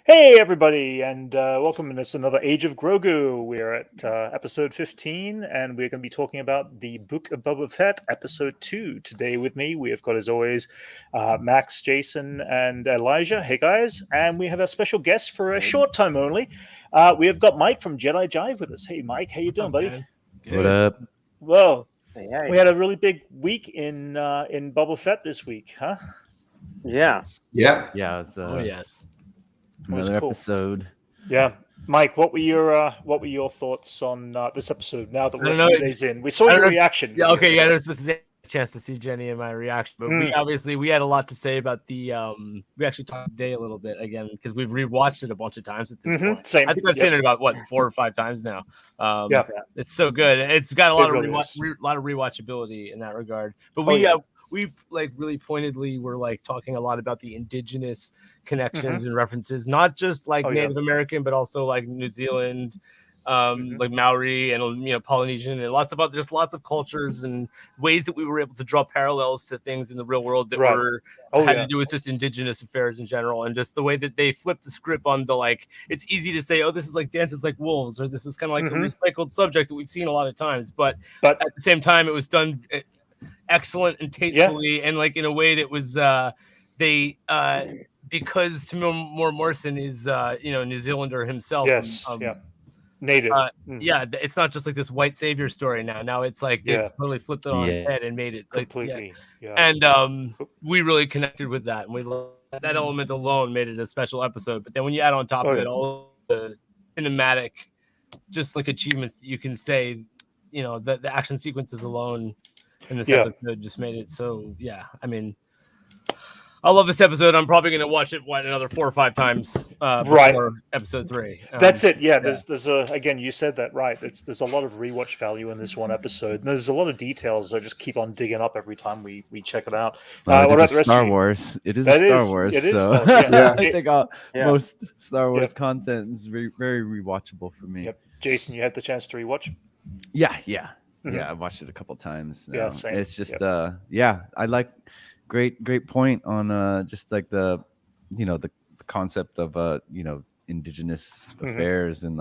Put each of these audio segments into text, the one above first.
Hey everybody, and welcome to this another Age of Grogu. We're at episode 15, and we're going to be talking about the Book of Boba Fett, episode 2. Today with me, we have got, as always, Max, Jason, and Elijah. Hey guys, and we have a special guest for a short time only. We have got Mike from JEDI JIVE with us. Hey Mike, how you doing, buddy? Guys? What up? Well, Hey. we had a really big week in Boba Fett this week, huh? Yeah. Yeah, It's, oh yes. was another cool. episode. Yeah, Mike, what were your thoughts on this episode? Now that we're I a don't few know. days in, we saw your reaction. Yeah, okay, yeah, there's supposed to say a chance to see Jenny and my reaction, but we had a lot to say about the we actually talked today a little bit again because we've rewatched it a bunch of times at this point. Same. I think I've seen it about 4 or 5 times now. Yeah, it's so good. It's got a lot really of lot of rewatchability in that regard. But we like really pointedly were like talking a lot about the indigenous connections and references, not just like Native American, but also like New Zealand, like Maori and Polynesian and lots of cultures and ways that we were able to draw parallels to things in the real world that were had to do with just indigenous affairs in general, and just the way that they flipped the script on the like it's easy to say, oh, this is like Dances Like Wolves, or this is kind of like a recycled subject that we've seen a lot of times, but at the same time it was done excellent and tastefully and like in a way that was because Timur Morrison is New Zealander himself. Yes. Native. It's not just like this white savior story now it's like they've totally flipped it on its head and made it like, completely. And we really connected with that, and we loved that element alone made it a special episode. But then when you add on top of it all the cinematic just like achievements that you can say, the action sequences alone in this episode just made it so. I mean, I love this episode. I'm probably going to watch it another 4 or 5 times before episode 3. That's it. Yeah, there's a again, you said that right. There's a lot of rewatch value in this one episode. And there's a lot of details I just keep on digging up every time we check it out. It is Star Wars. It is Star Wars. It is so. Star Wars. Yeah. I think most Star Wars content is very, very rewatchable for me. Yep. Jason, you had the chance to rewatch? Yeah. I watched it a couple times now. Yeah, same. It's just I like great point on just like the concept of indigenous affairs and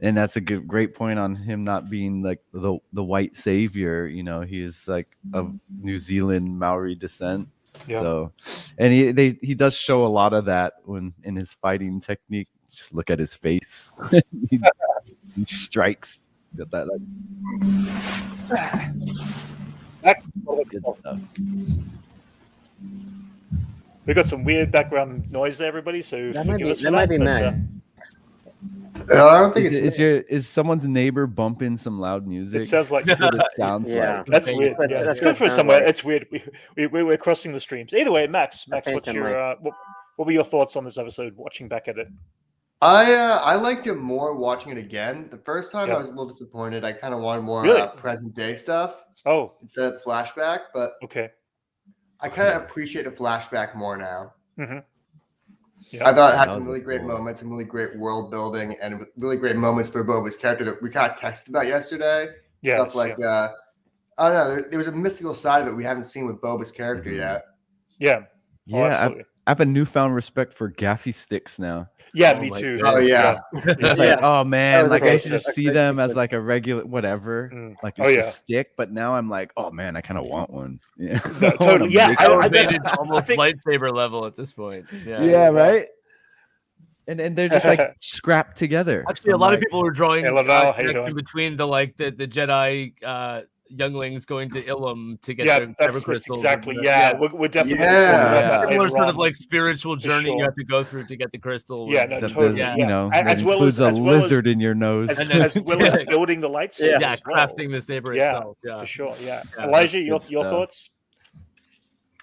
that's a great point on him not being like the white savior. He is like of New Zealand Maori descent. So and he does show a lot of that when in his fighting technique. Just look at his face. he strikes. He's got that like good stuff. We got some weird background noise there, everybody. So forgive us for that. Might be Max. I don't think is someone's neighbor bumping some loud music? It sounds like that's what it sounds like. That's weird. Yeah, it's good for somewhere. It's weird. We're crossing the streams. Either way, Max, what's your what were your thoughts on this episode? Watching back at it, I liked it more watching it again. The first time I was a little disappointed. I kind of wanted more present day stuff. Oh, instead of the flashback, but I kind of appreciate the flashback more now. I thought it had some really great moments, some really great world building, and really great moments for Boba's character that we kind of texted about yesterday. Stuff like I don't know. There was a mystical side of it we haven't seen with Boba's character yet. Yeah. I have a newfound respect for gaffy sticks now. Yeah, me too. God. Oh yeah. It's like, oh man, like I used to just see them as like a regular whatever, like it's a stick. But now I'm like, oh man, I kind of want one. Yeah, totally. Yeah, I bet it's almost lightsaber level at this point. Yeah, right. And they're just like scrapped together. Actually, a lot of people were drawing connection between the Jedi younglings going to Ilum to get their kyber crystals. Exactly. We're definitely similar sort of like spiritual journey you have to go through to get the crystal. Yeah, no, totally. As well as a lizard in your nose, as well as building the lightsaber. Yeah, crafting the saber itself. Yeah, for sure. Yeah, Elijah, your thoughts?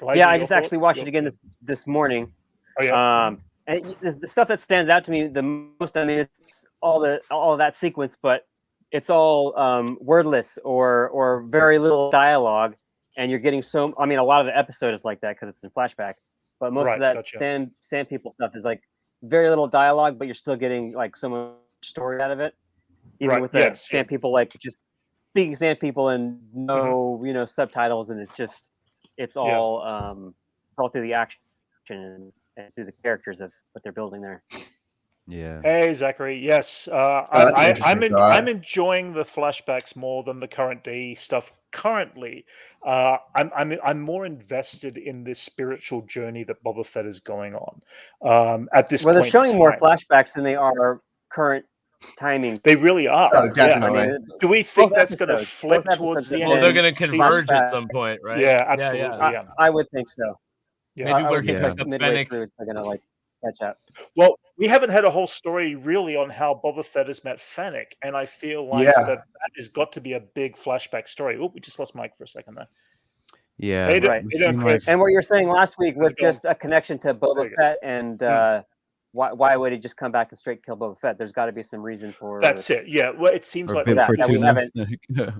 Elijah, I just actually watched it again this morning. Oh yeah. And the stuff that stands out to me the most, I mean, it's all of that sequence, but it's all wordless or very little dialogue, and you're getting a lot of the episode is like that because it's in flashback, but most of that sand people stuff is like very little dialogue, but you're still getting like so much story out of it, even with the sand people like just speaking sand people and no subtitles, and it's all through the action and through the characters of what they're building there. Yeah. Hey, Zachary. Yes, I'm enjoying the flashbacks more than the current day stuff. Currently, I'm more invested in this spiritual journey that Boba Fett is going on. At this Well, they're point, showing in more time. flashbacks than they are current timing. They really are. Oh, definitely. Yeah, I mean, do we think that's going to flip both towards the episodes end? Well, of they're this going to season? converge at some point, right? Yeah, absolutely. Yeah. I would think so. Yeah. Maybe where he think picks up midway Fennec. through, they're going to like catch up. Well, we haven't had a whole story really on how Boba Fett has met Fennec, and I feel like that has got to be a big flashback story. Oh, we just lost Mike for a second there. Yeah, hey, right. Chris. And what you're saying last week was just a connection to Boba Fett, and why would he just come back and straight kill Boba Fett? There's got to be some reason for that's it. Yeah, well, it seems like that we haven't.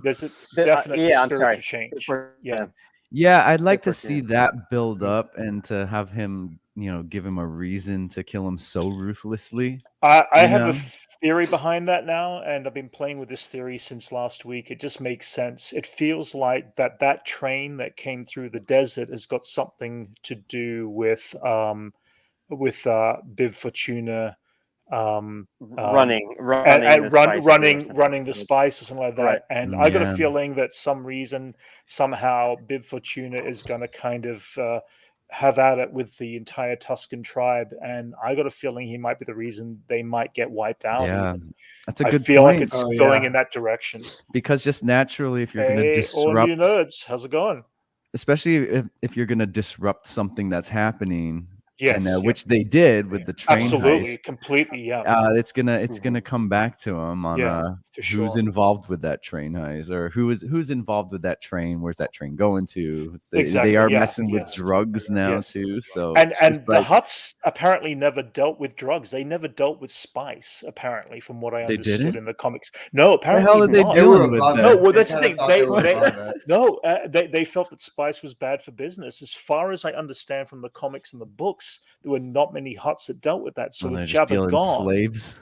There's a definite spiritual change. Yeah, I'd like to see that build up and to have him, give him a reason to kill him so ruthlessly. I have a theory behind that now, and I've been playing with this theory since last week. It just makes sense. It feels like that train that came through the desert has got something to do with Bib Fortuna running the spice or something like that. Right. And I got a feeling that somehow Bib Fortuna is going to kind of have at it with the entire Tusken tribe, and I got a feeling he might be the reason they might get wiped out. Yeah, that's a point. good I feel point. like it's going in that direction. Because just naturally, if you're going to disrupt, all you nerds, how's it going? Especially if you're going to disrupt something that's happening. Yes, and, which they did with the train heist. Completely, yeah. It's gonna come back to them on who's involved with that train heist, or who's involved with that train. Where's that train going to? They are messing with drugs now too. So and the Hutts apparently never dealt with drugs. They never dealt with spice. Apparently, from what I understood in the comics. No, apparently the hell are they dealing with that? No, well that's the thing. They felt that spice was bad for business. As far as I understand from the comics and the books, there were not many Hutts that dealt with that. So with Jabba gone, slaves.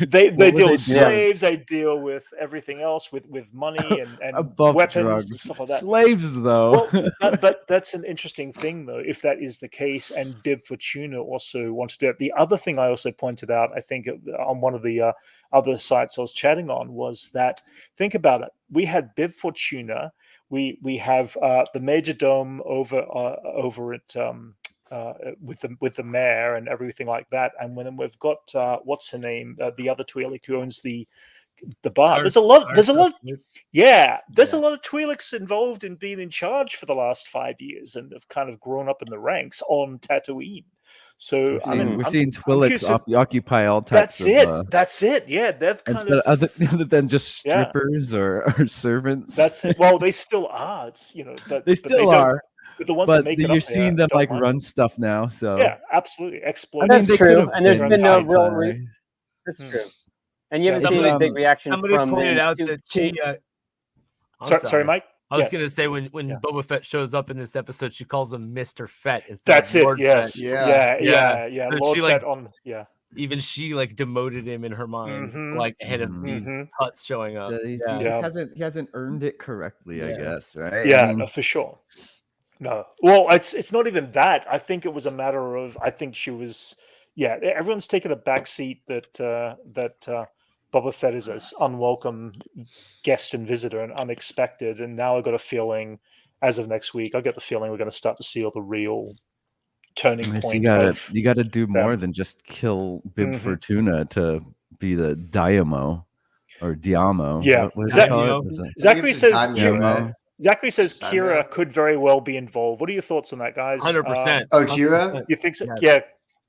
they deal with slaves. They deal with everything else, with money and weapons drugs. And stuff like that. Slaves, though. Well, but that's an interesting thing, though, if that is the case. And Bib Fortuna also wants to do it. The other thing I also pointed out, I think, on one of the other sites I was chatting on, was that think about it. We had Bib Fortuna. We have the Major Dome over at. With the mayor and everything like that, and then we've got what's her name, the other Twi'lek who owns the bar. There's a lot of Twi'leks involved in being in charge for the last 5 years and have kind of grown up in the ranks on Tatooine. So we're seeing Twi'leks occupy all types. That's it. Yeah, they've other than just strippers or servants. That's it. Well, they still are. They still are. But the ones that make you're seeing them like run stuff now, so yeah, absolutely exploit. That's true, and there's been no real. That's true, and you haven't seen a big reaction from. Somebody pointed out that she. Sorry, Mike. I was gonna say when Boba Fett shows up in this episode, she calls him Mr. Fett. That's it. Lord yes. Fett. Yeah. So Lord she Fett even she demoted him in her mind, ahead of these Hutts showing up. He hasn't earned it correctly, I guess, right? Yeah, for sure. No, well, it's not even that. I think it was a matter of she was. Yeah, everyone's taken a backseat that Boba Fett is an unwelcome guest and visitor and unexpected. And now I've got a feeling, as of next week, I get the feeling we're going to start to see all the real turning point. You got to do more than just kill Bib Fortuna to be the Diamo or Diamo. Yeah, Zachary says. Diamo. Zachary says Kira could very well be involved. What are your thoughts on that, guys? 100%. Kira? You think so? Yeah.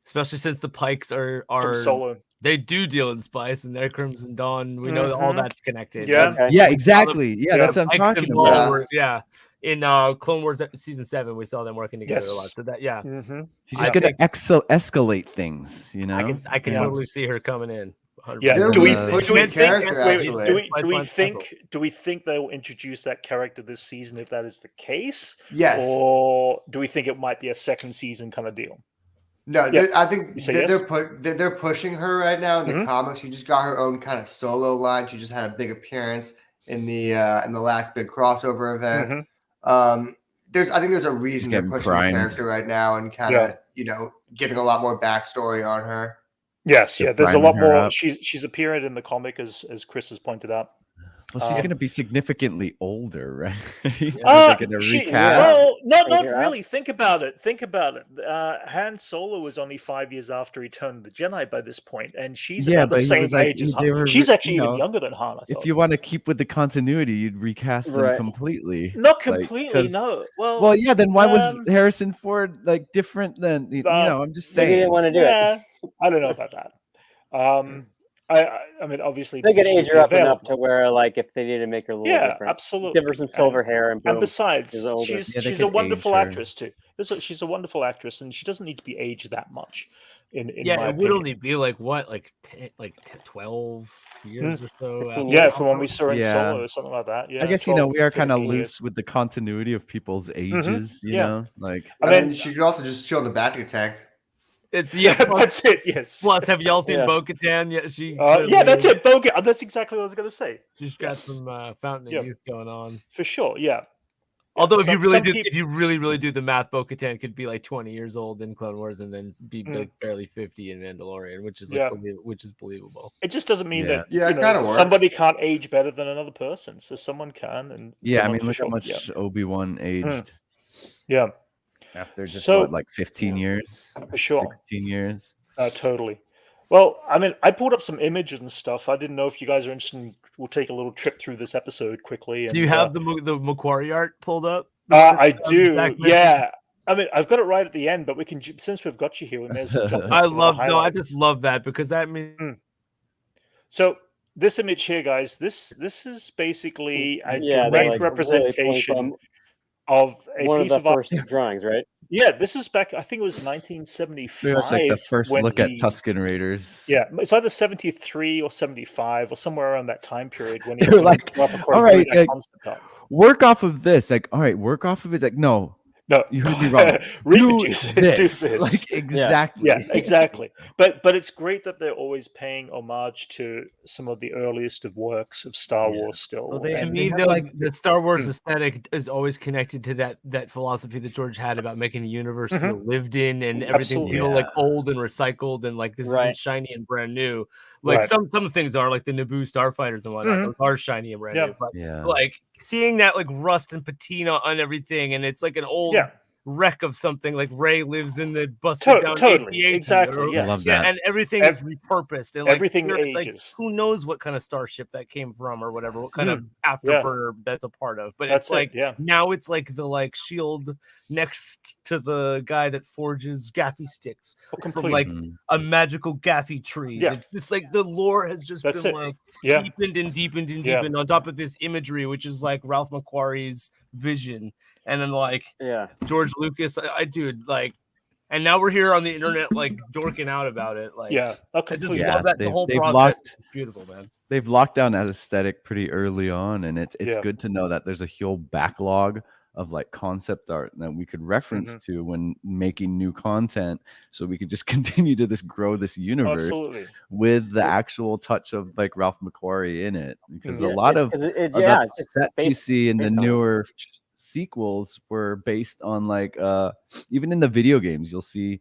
Especially since the Pikes are Solo. They do deal in spice, and their Crimson Dawn. We know that all that's connected. Yeah, exactly. Yeah, that's what I'm talking about. In Clone Wars season 7, we saw them working together a lot. So that she's just gonna escalate things. I can totally see her coming in. 100%. Yeah. Do we think they will introduce that character this season if that is the case? Yes. Or do we think it might be a second season kind of deal? No, I think they're pushing her right now in the comics. She just got her own kind of solo line. She just had a big appearance in the last big crossover event. I think there's a reason they're pushing the character right now and kind of giving a lot more backstory on her. Yes, yeah. There's a lot more. She's appeared in the comic as Chris has pointed out. Well, she's going to be significantly older, right? They're going to recast. Well, not really. Think about it. Han Solo was only 5 years after Return of the Jedi by this point, and she's about the same age as Han. She's actually even younger than Han. If you want to keep with the continuity, you'd recast them completely. Not completely, no. Well, yeah. Then why was Harrison Ford like different than I'm just saying. They didn't want to do it. I don't know about that. I mean, obviously, they could age her up enough to where, like, if they need to make her a little different, absolutely, give her some silver hair, and besides, she's a wonderful actress too. She's a wonderful actress, and she doesn't need to be aged that much. It would only be like 12 years or so. Yeah, from when we saw in Solo or something like that. Yeah, I guess 12, we are kind of loose with the continuity of people's ages. You know, like I mean, she could also just chill in the back of the tank. It's that's it. Yes. Plus, have y'all seen Bo-Katan? Yeah, she. That's it. Bo-Katan. That's exactly what I was going to say. She's got some Fountain of Youth going on for sure. Yeah. Although if you really do the math, Bo-Katan could be like 20 years old in Clone Wars and then be barely 50 in Mandalorian, which is believable. It just doesn't mean that somebody can't age better than another person. So someone can, and I mean, look how much Obi-Wan aged. Yeah. After just like 15 years, for sure, 16 years. Totally. Well, I mean, I pulled up some images and stuff. I didn't know if you guys are interested. We'll take a little trip through this episode quickly. Do you have the Macquarie art pulled up? I do. Yeah. I mean, I've got it right at the end, but we can, since we've got you here, we may as well jump. I just love that because that means. So this image here, guys, this is basically a direct representation of a piece of first drawings, right? Yeah, this is back. I think it was 1975. It's like the first look at Tusken Raiders. Yeah, it's either 73 or 75 or somewhere around that time period when he like, all right, work off of this. Like, all right, work off of it. Like, no, you heard me wrong. do this. Like, exactly. Yeah, exactly. But it's great that they're always paying homage to some of the earliest of works of Star Wars still. Well, to me, the Star Wars aesthetic is always connected to that philosophy that George had about making the universe feel lived in and everything feel like old and recycled and like this isn't shiny and brand new. Like some things are, like the Naboo starfighters and whatnot, those are shiny and brand new. But like seeing that like rust and patina on everything, and it's like an old wreck of something, like Rey lives in the busted down exactly. I love that. And everything is repurposed and like, everything ages. Like, who knows what kind of starship that came from or whatever, what kind of afterburner that's a part of. But it's like now it's like the like shield next to the guy that forges gaffy sticks from like a magical gaffy tree. It's just like the lore has just been like deepened and deepened and deepened on top of this imagery, which is like Ralph McQuarrie's vision. And then like George Lucas, and now we're here on the internet like dorking out about it. Like I just love that the whole process is beautiful, man. They've locked down that aesthetic pretty early on, and it's good to know that there's a whole backlog of like concept art that we could reference to when making new content, so we could just continue to grow this universe with the actual touch of like Ralph McQuarrie in it, because a lot of the sets you see in the newer sequels were based on like even in the video games you'll see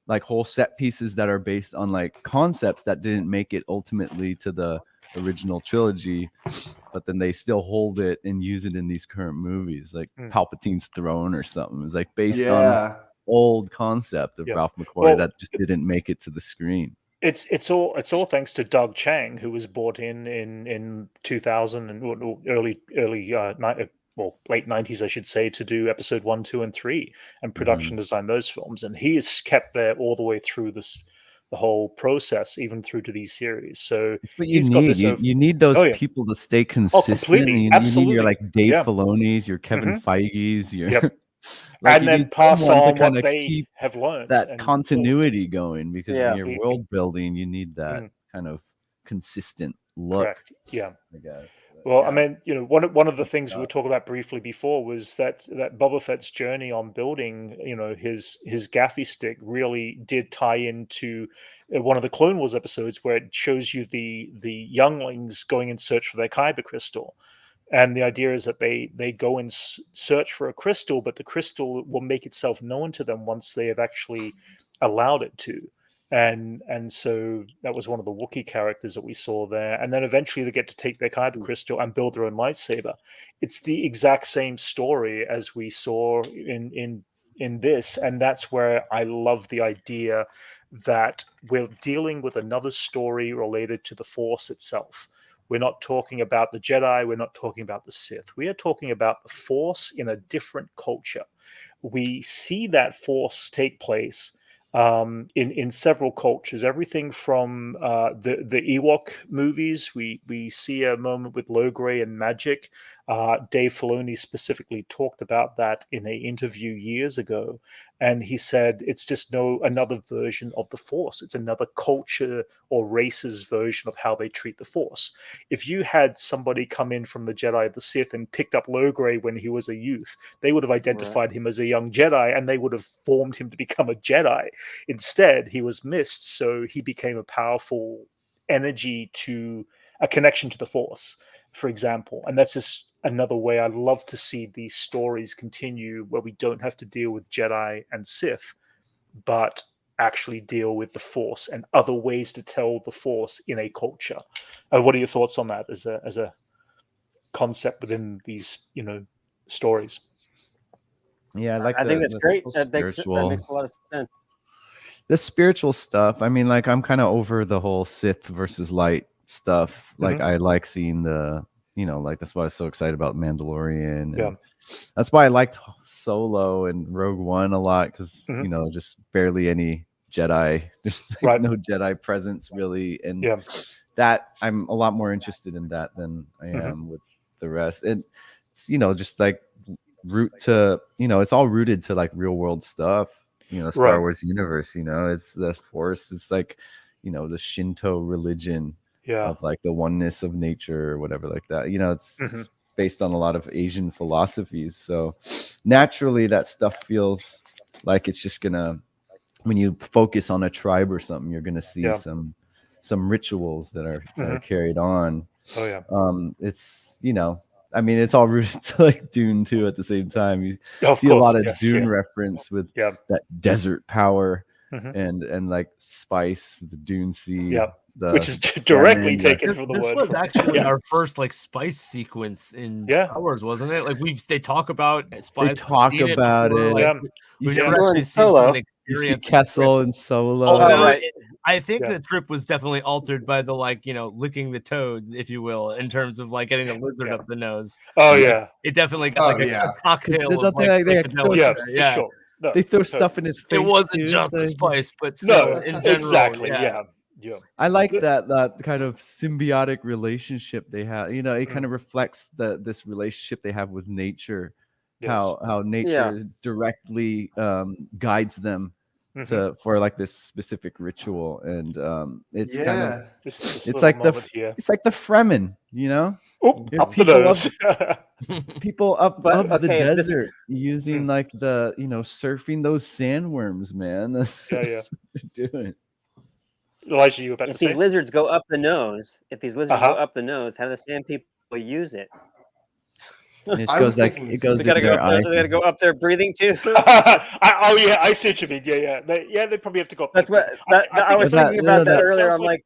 like whole set pieces that are based on like concepts that didn't make it ultimately to the original trilogy, but then they still hold it and use it in these current movies, like Palpatine's throne or something is like based on old concept of Ralph McQuarrie that just didn't make it to the screen. It's all thanks to Doug Chiang, who was brought in 2000 and late 90s, I should say, to do episode 1, 2, and 3 and production design those films. And he is kept there all the way through the whole process, even through to these series. So you need those people to stay consistent. You need your like Dave Filoni's, your Kevin Feige's, your like and then pass on what they have learned. That continuity going, because in your world building, you need that kind of consistent look. Correct. Yeah. I guess. Well, I mean, one of the things we were talking about briefly before was that Boba Fett's journey on building, his gaffy stick really did tie into one of the Clone Wars episodes where it shows you the younglings going in search for their kyber crystal. And the idea is that they go and search for a crystal, but the crystal will make itself known to them once they have actually allowed it to. and so that was one of the Wookiee characters that we saw there. And then eventually they get to take their kyber crystal and build their own lightsaber. It's the exact same story as we saw in this, and that's where I love the idea that we're dealing with another story related to the Force itself. We're not talking about the Jedi, we're not talking about the Sith. We are talking about the Force in a different culture. We see that Force take place in several cultures, everything from the Ewok movies. We see a moment with Logray and magic. Dave Filoni specifically talked about that in an interview years ago, and he said it's just another version of the Force. It's another culture or race's version of how they treat the Force. If you had somebody come in from the Jedi or the Sith and picked up Logray when he was a youth, they would have identified him as a young Jedi, and they would have formed him to become a Jedi. Instead, he was missed, so he became a powerful energy to a connection to the Force, for example. And that's just another way I'd love to see these stories continue, where we don't have to deal with Jedi and Sith, but actually deal with the Force and other ways to tell the Force in a culture. What are your thoughts on that as a concept within these stories? Yeah, I think that's great. That makes a lot of sense. The spiritual stuff. I mean, like, I'm kind of over the whole Sith versus light stuff. Like, I like seeing the, like, that's why I was so excited about Mandalorian. And that's why I liked Solo and Rogue One a lot, because just barely any Jedi. There's no Jedi presence really, and that I'm a lot more interested in that than I am with the rest. And just like it's all rooted to like real world stuff. Star Wars universe. It's the Force. It's like the Shinto religion of like the oneness of nature or whatever like that. It's based on a lot of Asian philosophies. So naturally that stuff feels like it's just gonna, when you focus on a tribe or something, you're gonna see some rituals that are carried on. Oh yeah. It's I mean, it's all rooted to like Dune too at the same time. You see a lot of Dune reference with that desert power and like spice, the Dune Sea. Which is directly taken from the word. This was actually our first like spice sequence in Star Wars, wasn't it? Like they talk about spice. They talk about it. Like, you see Solo. You see Kessel and Solo. Although, I think the trip was definitely altered by the licking the toads, if you will, in terms of like getting the lizard up the nose. Oh yeah, it definitely got a cocktail of sure. No, they throw stuff in his face. It wasn't just the spice, but still, in general, exactly. Yeah. I like that kind of symbiotic relationship they have. It kind of reflects this relationship they have with nature. Yes. How nature directly guides them for like this specific ritual, and it's kind of it's like the Fremen, up the nose. People up the desert using like the surfing those sandworms, man. That's what they're doing. Elijah, you were about to say? If these lizards go up the nose, how do the sand people use it? It goes in their eye. They gotta go up there breathing too. I see what you mean. They probably have to go up. That's what I was thinking about that earlier. I'm like,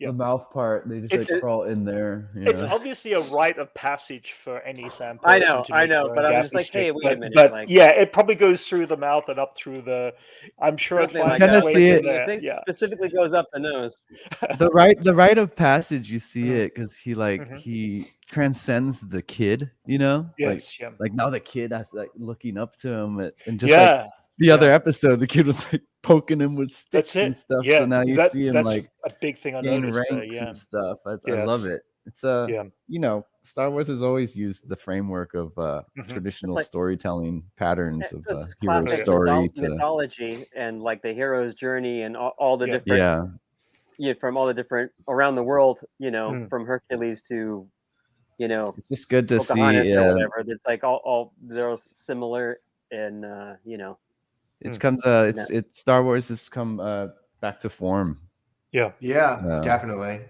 the mouth part, they just crawl in there. It's obviously a rite of passage for any sand person. I know, but I'm just like, hey, wait a minute. But it probably goes through the mouth and up through the. I'm sure it finds its way in there. I think specifically goes up the nose. The rite of passage, you see it because he transcends the kid. Yes, like now the kid is like looking up to him, and just like the other episode, the kid was like poking him with sticks and stuff. So now you see him like a big thing I gain noticed ranks and stuff. I love it. It's Star Wars has always used the framework of traditional storytelling patterns of hero story to mythology and like the hero's journey and all the different from all the different around the world. From Hercules to it's just good to Pocahontas see. Or whatever. It's like all they're similar and It's Star Wars has come back to form. Definitely.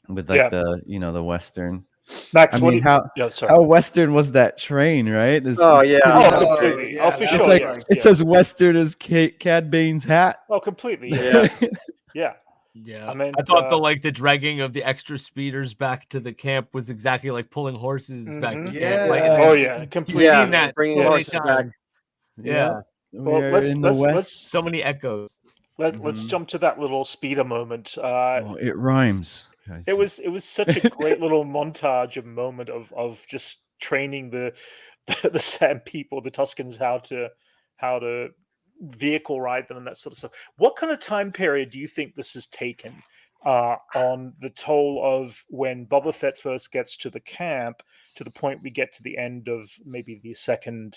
With like the Western. Max, how Western was that train, right? Completely. For sure. It says Western as Cad Bane's hat. Oh, completely. Yeah. Yeah. Yeah, I thought the dragging of the extra speeders back to the camp was exactly like pulling horses back to camp. Like, oh yeah, completely. You've seen that bringing horses back. Yeah. Well, let's so many echoes. Let's jump to that little speeder moment. It rhymes. It was such a great little montage, a moment of just training the Sand people, the Tuskens, how to vehicle ride them and that sort of stuff. What kind of time period do you think this has taken on the toll of when Boba Fett first gets to the camp to the point we get to the end of maybe the second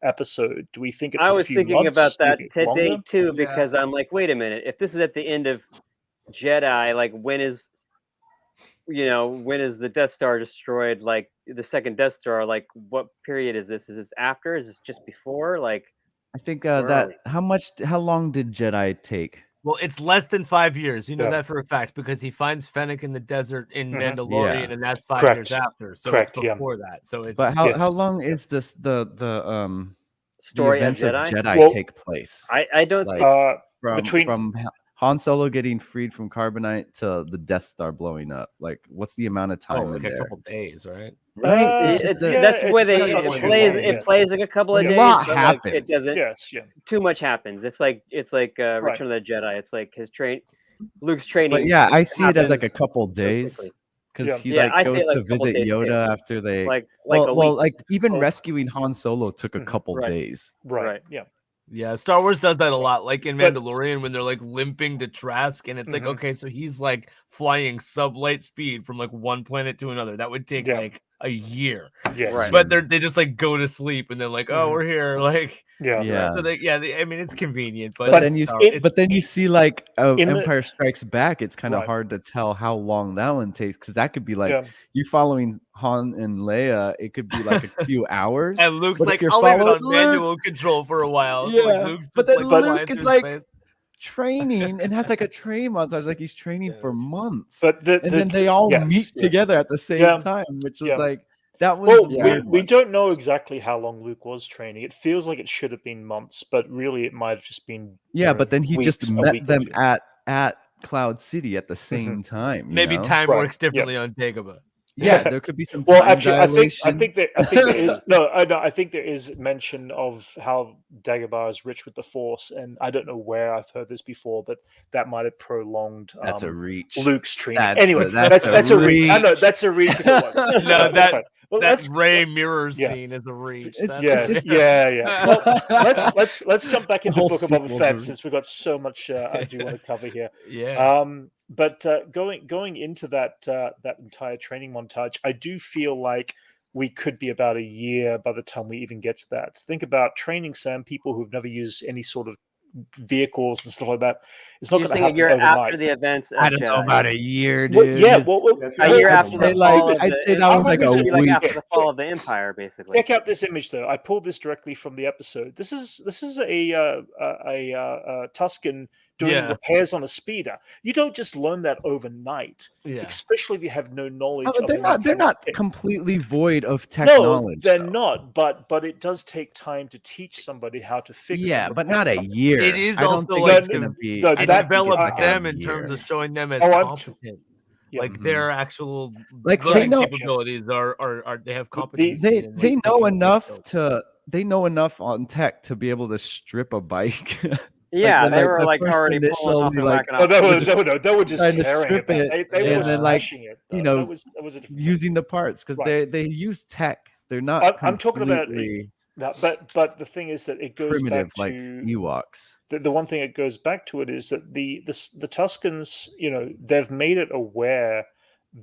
episode? Do we think it's I was thinking months? about that today too, because I'm like, wait a minute, if this is at the end of Jedi, like when is the Death Star destroyed? Like the second Death Star, like what period is this? Is this after? Is this just before? Like, I think how long did Jedi take? Well, it's less than 5 years. You know that for a fact because he finds Fennec in the desert in Mandalorian, and that's 5 years after. So it's before that. So it's. But how long is this the story the events of Jedi take place? I don't from Han Solo getting freed from carbonite to the Death Star blowing up. Like, what's the amount of time in there? A couple days, right? Right. That's the way it plays like a couple of days. A lot happens. It doesn't. Too much happens. It's like Return of the Jedi. It's like Luke's training. But yeah, I see it as like a couple days. Because he goes to visit Yoda after they even rescuing Han Solo took a couple days. Right. Yeah. Yeah, Star Wars does that a lot, like in Mandalorian when they're like limping to Trask, and it's like, okay, so he's like flying sub-light speed from like one planet to another. That would take like a year. Yes. But they just like go to sleep and they're like, oh, we're here. Like, so I mean, it's convenient, but then you see like Empire Strikes Back. It's kind of hard to tell how long that one takes because that could be like you following Han and Leia. It could be like a few hours. And Luke's like, I'll leave it on manual control for a while. Yeah, so like Luke's but then Luke is like training and has like a training montage, like he's training for months. But then they all meet together at the same time, which was like that was we don't know exactly how long Luke was training. It feels like it should have been months, but really it might have just been but then he just met them at Cloud City at the same time. Maybe time works differently on Dagobah. Yeah, there could be some time dilation. I think there is I think there is mention of how Dagobah is rich with the Force, and I don't know where I've heard this before, but that might have prolonged that's a reach. Luke's training. That's a reach. I know that's a reach. No, that Rey mirror scene is a reach. Well, let's jump back into Book of Boba Fett since we've got so much I do want to cover here. But going into that entire training montage, I do feel like we could be about a year by the time we even get to that. Think about training Sand people who've never used any sort of vehicles and stuff like that. It's not going to happen overnight. After the events of I don't know about a year, dude. A year after the fall of I'd say that was like a week after the fall of the Empire, basically. Check out this image, though. I pulled this directly from the episode. This is a Tusken doing repairs on a speeder. You don't just learn that overnight, especially if you have no knowledge. They're not completely void of technology. No, they're not. But it does take time to teach somebody how to fix. Yeah, but not a year. It is also like going to be develop them in terms of showing them as competent. Like their actual capabilities are they have competence. They know enough they know enough on tech to be able to strip a bike. Yeah, they were like already pulling off the back. They were just tearing it. They were smashing it. You know, using the parts because they use tech. They're not. I'm talking about. But the thing is that it goes back to like Ewoks. The one thing it goes back to it is that the Tuskens, they've made it aware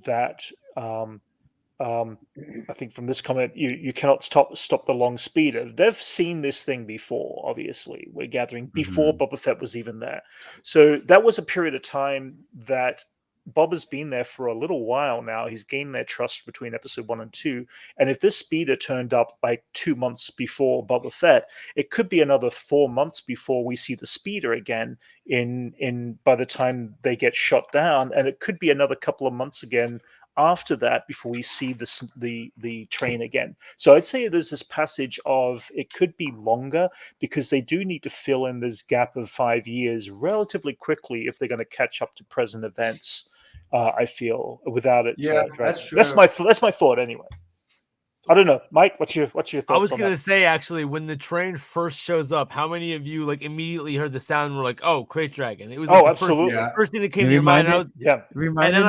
that I think from this comment, you cannot stop the long speeder. They've seen this thing before, obviously. We're gathering before Boba Fett was even there. So that was a period of time that Boba's been there for a little while now. He's gained their trust between episode 1 and 2. And if this speeder turned up like 2 months before Boba Fett, it could be another 4 months before we see the speeder again in by the time they get shot down. And it could be another couple of months again after that before we see the train again. So I'd say there's this passage of it could be longer because they do need to fill in this gap of 5 years relatively quickly if they're going to catch up to present events. I feel without it. Yeah, that's true. That's my thought anyway. I don't know, Mike. What's your thoughts? I was gonna say actually, when the train first shows up, how many of you like immediately heard the sound and were like, "Oh, Crate Dragon"? It was like absolutely first thing that came to your mind. And I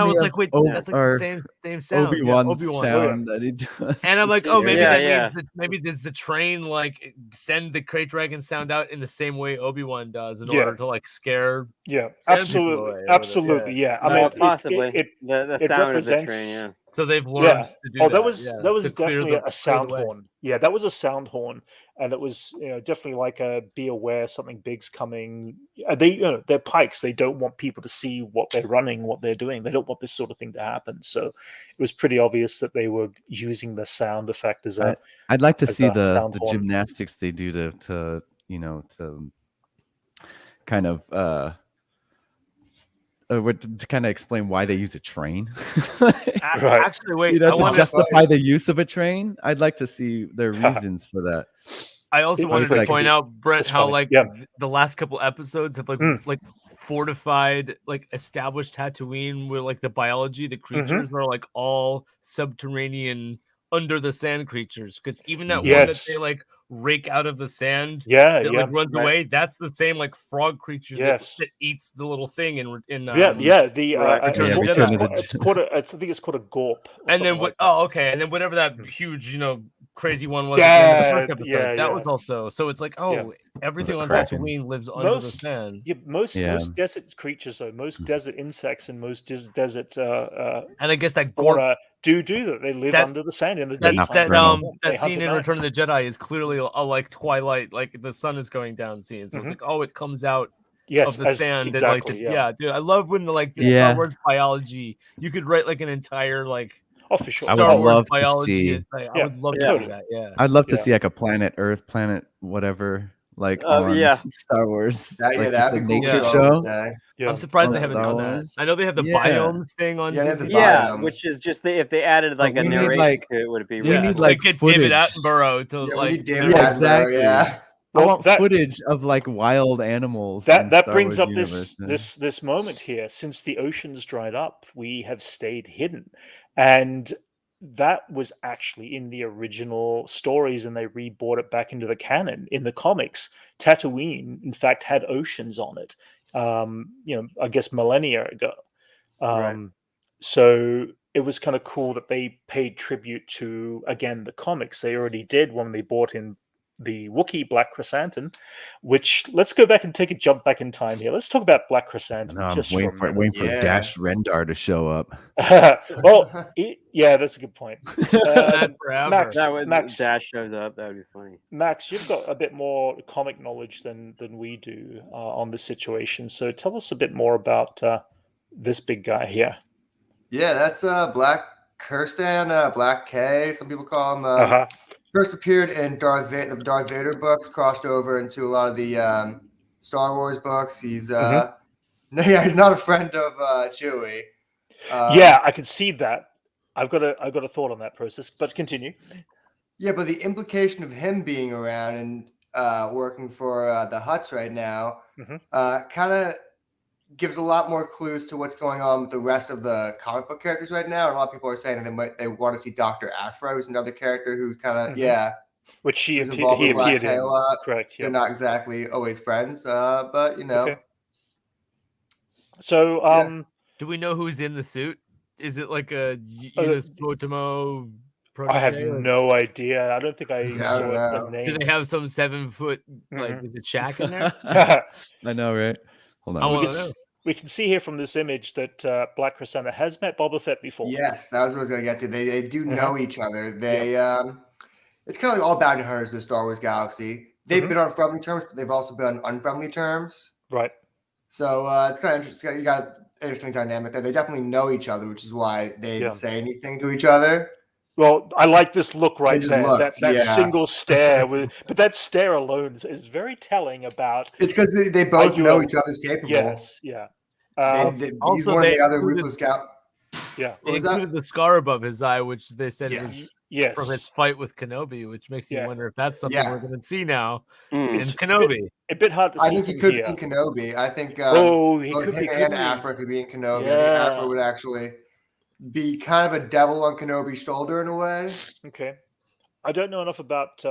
was like, "Wait, that's like the same sound." Obi-Wan's sound that he does. And I'm like, "Oh, maybe that means that maybe does the train like send the Crate Dragon sound out in the same way Obi-Wan does in order to like scare?" Yeah, absolutely. Yeah. I mean, possibly the sound of the train. Yeah. So they've learned to do that. That was definitely a sound horn. Yeah, that was a sound horn, and it was definitely like a be aware something big's coming. They're pikes. They don't want people to see what they're running, what they're doing. They don't want this sort of thing to happen. So it was pretty obvious that they were using the sound effect as a. I'd like to see the gymnastics they do to kind of. To kind of explain why they use a train. Actually, wait, I want to justify the use of a train. I'd like to see their reasons for that. I also wanted to point out, Brent, how the last couple episodes have like fortified, like established Tatooine, where like the biology, the creatures are like all subterranean, under the sand creatures. Because even that one that they like rake out of the sand, like runs away. That's the same like frog creature that eats the little thing in Return of the Jedi. It's called I think it's called a gorp. And then what? Oh, okay. And then whatever that huge, crazy one was. That was also. So it's like, everything on Tatooine lives under the sand. Yeah, most desert creatures, though, most desert insects and most desert and I guess that gorp do that. They live under the sand in the that scene in Return of the Jedi is clearly a like Twilight, like the sun is going down scene. So it's like, it comes out of the sand. Exactly, and dude, I love when the Star Wars biology, you could write like an entire like Star Wars biology. I would love to see that. Yeah, I'd love to see like a planet Earth, planet whatever. Like on Star Wars, just a nature show. I'm surprised they haven't done that. I know they have the biomes thing on. Which is just if they added like a narration to it, would it be? We need like get David Attenborough to exactly. I want footage of like wild animals. That brings up this moment here. Since the oceans dried up, we have stayed hidden, and that was actually in the original stories, and they rebrought it back into the canon. In the comics, Tatooine, in fact, had oceans on it. I guess millennia ago. So it was kind of cool that they paid tribute to, again, the comics. They already did when they brought in the Wookiee Black Chrysanthemum, which let's go back and take a jump back in time here. Let's talk about Black Chrysanthemum. I'm waiting for Dash Rendar to show up. Well, that's a good point. Max, Dash shows up. That would be funny. Max, you've got a bit more comic knowledge than we do on this situation. So tell us a bit more about this big guy here. Yeah, that's Black Kirstan, Black K. Some people call him. First appeared in Darth Vader books, crossed over into a lot of the Star Wars books. He's he's not a friend of Chewie. I can see that. I've got a thought on that process, but continue. Yeah, but the implication of him being around and working for the Hutts right now kind of gives a lot more clues to what's going on with the rest of the comic book characters right now. And a lot of people are saying they want to see Dr. Afro, who's another character who kind of which he appeared in a lot. Correct. They're not exactly always friends, but Okay. So do we know who's in the suit? Is it like a Eunice Botomo protege? I have no idea. I don't think I saw the name. Do they have some 7 foot like is it Shaq in there? I know, right? Hold on. We can see here from this image that Black Chrysanthemum has met Boba Fett before. Yes, that was what I was going to get to. They do know each other. They it's kind of like all bounty hunters in the Star Wars galaxy. They've been on friendly terms, but they've also been on unfriendly terms. Right. So it's kind of interesting. You got an interesting dynamic there. They definitely know each other, which is why they didn't say anything to each other. Well, I like this look right there. That single stare, but that stare alone is very telling about. It's because they both know each other's capable. Yes, yeah. He's one of the other ruthless Yeah. It included the scar above his eye, which they said was from his fight with Kenobi, which makes you wonder if that's something we're going to see now in Kenobi. A bit hard to see. I think he could be in Kenobi. I think he could be. And Afra could be in Kenobi. I think Afra would actually be kind of a devil on Kenobi's shoulder in a way. Okay. I don't know enough about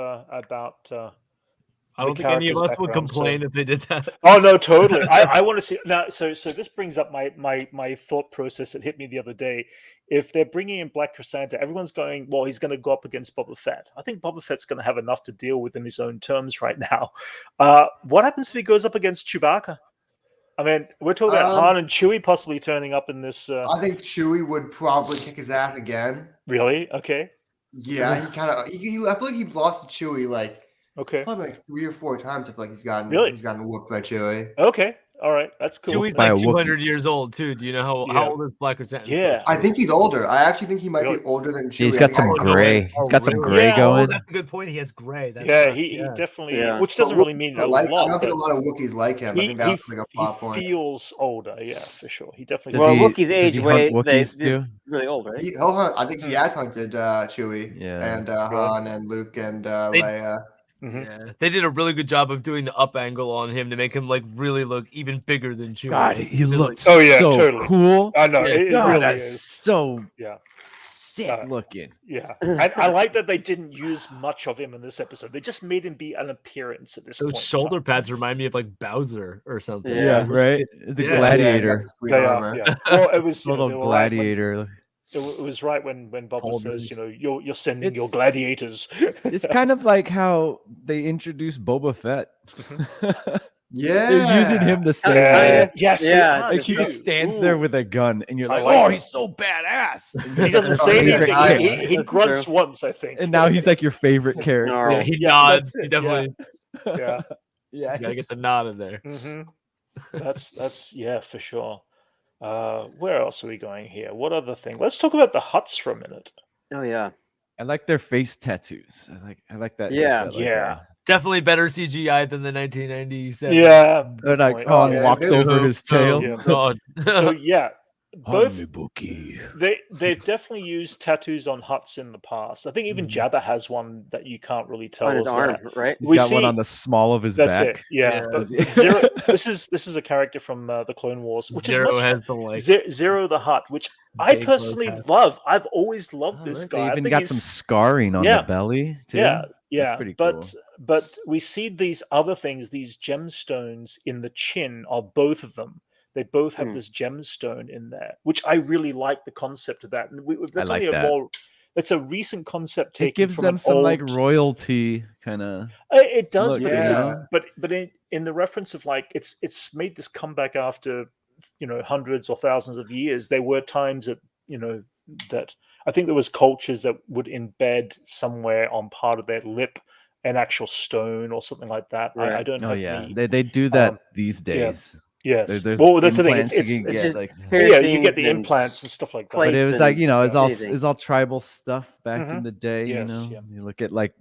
I don't think any of us would complain if they did that. Oh no, totally. I want to see now. So this brings up my thought process that hit me the other day. If they're bringing in Black Krrsantan, everyone's going, well, he's going to go up against Boba Fett. I think Boba Fett's going to have enough to deal with in his own terms right now. What happens if he goes up against Chewbacca? I mean, we're talking about Han and Chewie possibly turning up in this. I think Chewie would probably kick his ass again. Really? Okay. Yeah, he kind of. I feel like he lost to Chewie like. Okay. Probably like 3 or 4 times. I feel like he's gotten whooped by Chewie. Okay. All right. That's cool. Chewie's like 200 years old too. Do you know how old is Black Krrsantan? Yeah. I think he's older. I actually think he might be older than Chewie. He's got some gray. He's got some gray going. That's a good point. He has gray. He definitely. Which doesn't really mean a lot. I don't think a lot of Wookiees like him. I think that's like a plot point. He feels older. Yeah, for sure. He definitely. Wookiees age really old, right? He'll hunt. I think he has hunted Chewie and Han and Luke and Leia. Yeah, they did a really good job of doing the up angle on him to make him like really look even bigger than Chewie. God, he looks so cool. I know it really is so sick looking. Yeah, I like that they didn't use much of him in this episode. They just made him be an appearance at this point. Those shoulder pads remind me of like Bowser or something. Yeah, right. The gladiator. Yeah. Well, it was little gladiator. It was right when Boba says, you're sending your gladiators. It's kind of like how they introduced Boba Fett. Yeah, they're using him the same way. Yes, like he just stands there with a gun, and you're like, "Oh, he's so badass." He doesn't say anything. He grunts once, I think. And now he's like your favorite character. Yeah, he nods. He definitely. Yeah. You gotta get the nod in there. Mm-hmm. That's for sure. Where else are we going here? What other thing? Let's talk about the Hutts for a minute. Oh yeah, I like their face tattoos. I like that. Yeah. Definitely better CGI than the 1997. Yeah, and like Han walks over his tail. So both they've definitely used tattoos on Hutts in the past. I think even Jabba has one that you can't really tell on his arm, right? He's got one on the small of his back. That's it. Yeah. But Zero, this is a character from the Clone Wars, which Zero is has the Zero the Hutt, which I personally love. I've always loved this guy. They even got some scarring on the belly too. Yeah. That's pretty cool. But we see these other things, these gemstones in the chin of both of them. They both have this gemstone in there, which I really like the concept of that. And that's I like only that. It's a recent concept taken. It gives from them some old... like royalty kind of. It does, look, but in the reference of like it's made this comeback after hundreds or thousands of years. There were times that that I think there was cultures that would embed somewhere on part of their lip an actual stone or something like that. Right. I don't know. They do that these days. Yes. There's that's the thing. It's you get the implants and stuff like that. But it was like it's all tribal stuff back in the day. Yes, you look at like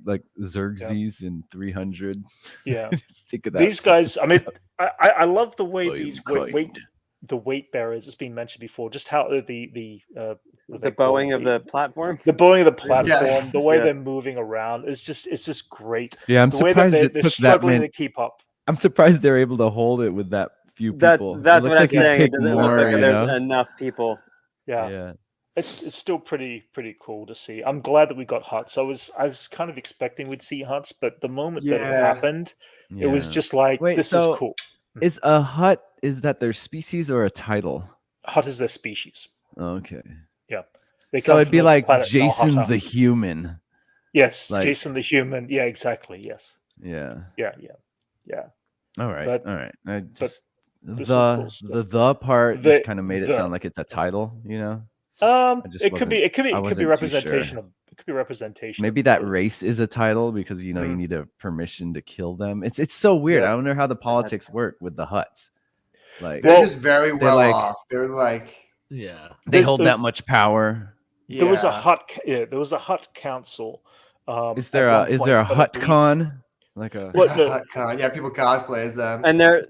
Xerxes in 300. Yeah, just think of that. These guys. I mean, I love the way these weight bearers. It's been mentioned before. Just how the bowing of the platform. The bowing of the platform. The way they're moving around is just great. Yeah, I'm the surprised way that they're struggling to keep up. I'm surprised they're able to hold it with that few people. That's what I'm saying. It doesn't look like there's enough people. Yeah. It's still pretty cool to see. I'm glad that we got Hutts. I was kind of expecting we'd see Hutts, but the moment that it happened, it was just like, this is cool. Is a Hutt, is that their species or a title? Hutt is their species. Okay. Yeah. So it'd be like Jason the human. Yes, like, Jason the human. Yeah, exactly. Yes. Yeah. All right. I just, the part just kind of made it sound like it's a title, it could be representation of it could be representation. Maybe that race is a title because you need a permission to kill them. It's so weird. I wonder how the politics work with the Hutts. Like they're just very well off. They're like they hold that much power. There was a Hutt. Yeah, there was a Hutt council. Is there a Hutt con? Like a Hutt con? Yeah, people cosplay as them. And they're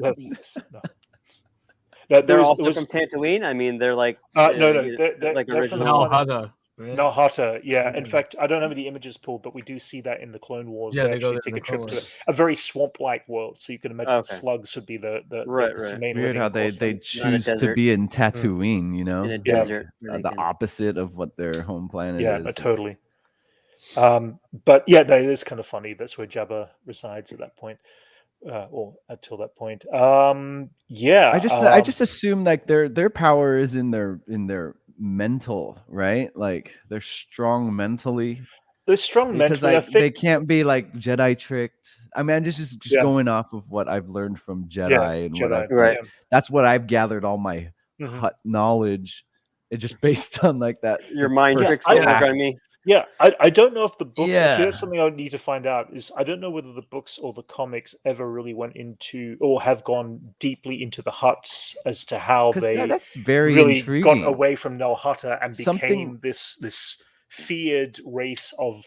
They're also from Tatooine. I mean, they're like no, they're like from the original. planet Nalhata. Yeah. In fact, I don't have any images pulled, but we do see that in the Clone Wars. Yeah, they actually take a trip to a very swamp-like world. So you can imagine slugs would be the main. Weird how they choose to be in Tatooine. You know, in a desert, the opposite of what their home planet is. Yeah, no, totally. But yeah, that is kind of funny. That's where Jabba resides at that point. Or until that point. Yeah. I just assume like their power is in their mental, right? Like they're strong mentally. They're strong mentally. I think they can't be like Jedi tricked. I mean, I'm just going off of what I've learned from Jedi and right. That's what I've gathered all my Hutt knowledge. It's just based on like that. Your mind tricks on me. Yeah, I don't know if the books. Actually, that's something I would need to find out. Is I don't know whether the books or the comics ever really went into or have gone deeply into the Hutts as to how they that's very really intriguing. got away from Nalhata and became this feared race of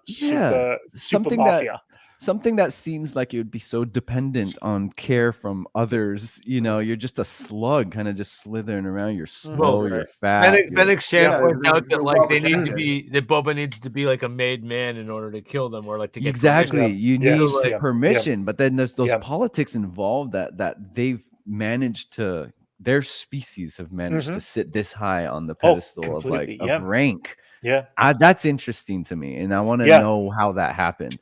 super mafia. Something that seems like it would be so dependent on care from others. You know, you're just a slug, kind of just slithering around. You're slow, you're fat. Fennec Shand points out that like they need to be that Boba needs to be like a made man in order to kill them, or like to get permission. You need permission, but then there's those politics involved that they've managed to. Their species have managed to sit this high on the pedestal of like of rank. Yeah, that's interesting to me, and I want to know how that happened.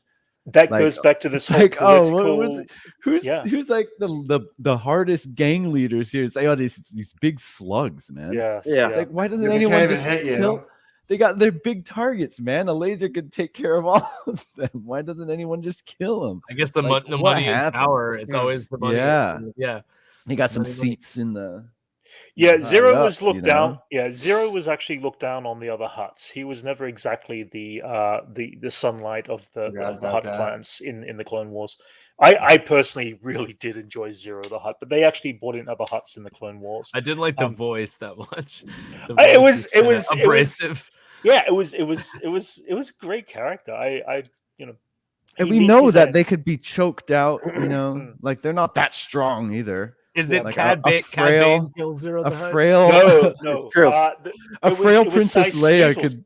That goes back to this whole political. Who's like the hardest gang leaders here? It's like these big slugs, man. Yeah. It's like why doesn't anyone just kill? They got their big targets, man. A laser could take care of all of them. Why doesn't anyone just kill them? I guess the money and power. It's always the money. Yeah. They got some seats in the. Yeah, Zero was looked down. Yeah, Zero was actually looked down on the other Hutts. He was never exactly the sunlight of the Hutt clans in the Clone Wars. I personally really did enjoy Zero the Hutt, but they actually brought in other Hutts in the Clone Wars. I didn't like the voice that much. It was abrasive. It was a great character. And we know that they could be choked out. You know, like they're not that strong either. Is it like Cad Bane kills Zero the Hutt? No, true. A frail Princess Leia could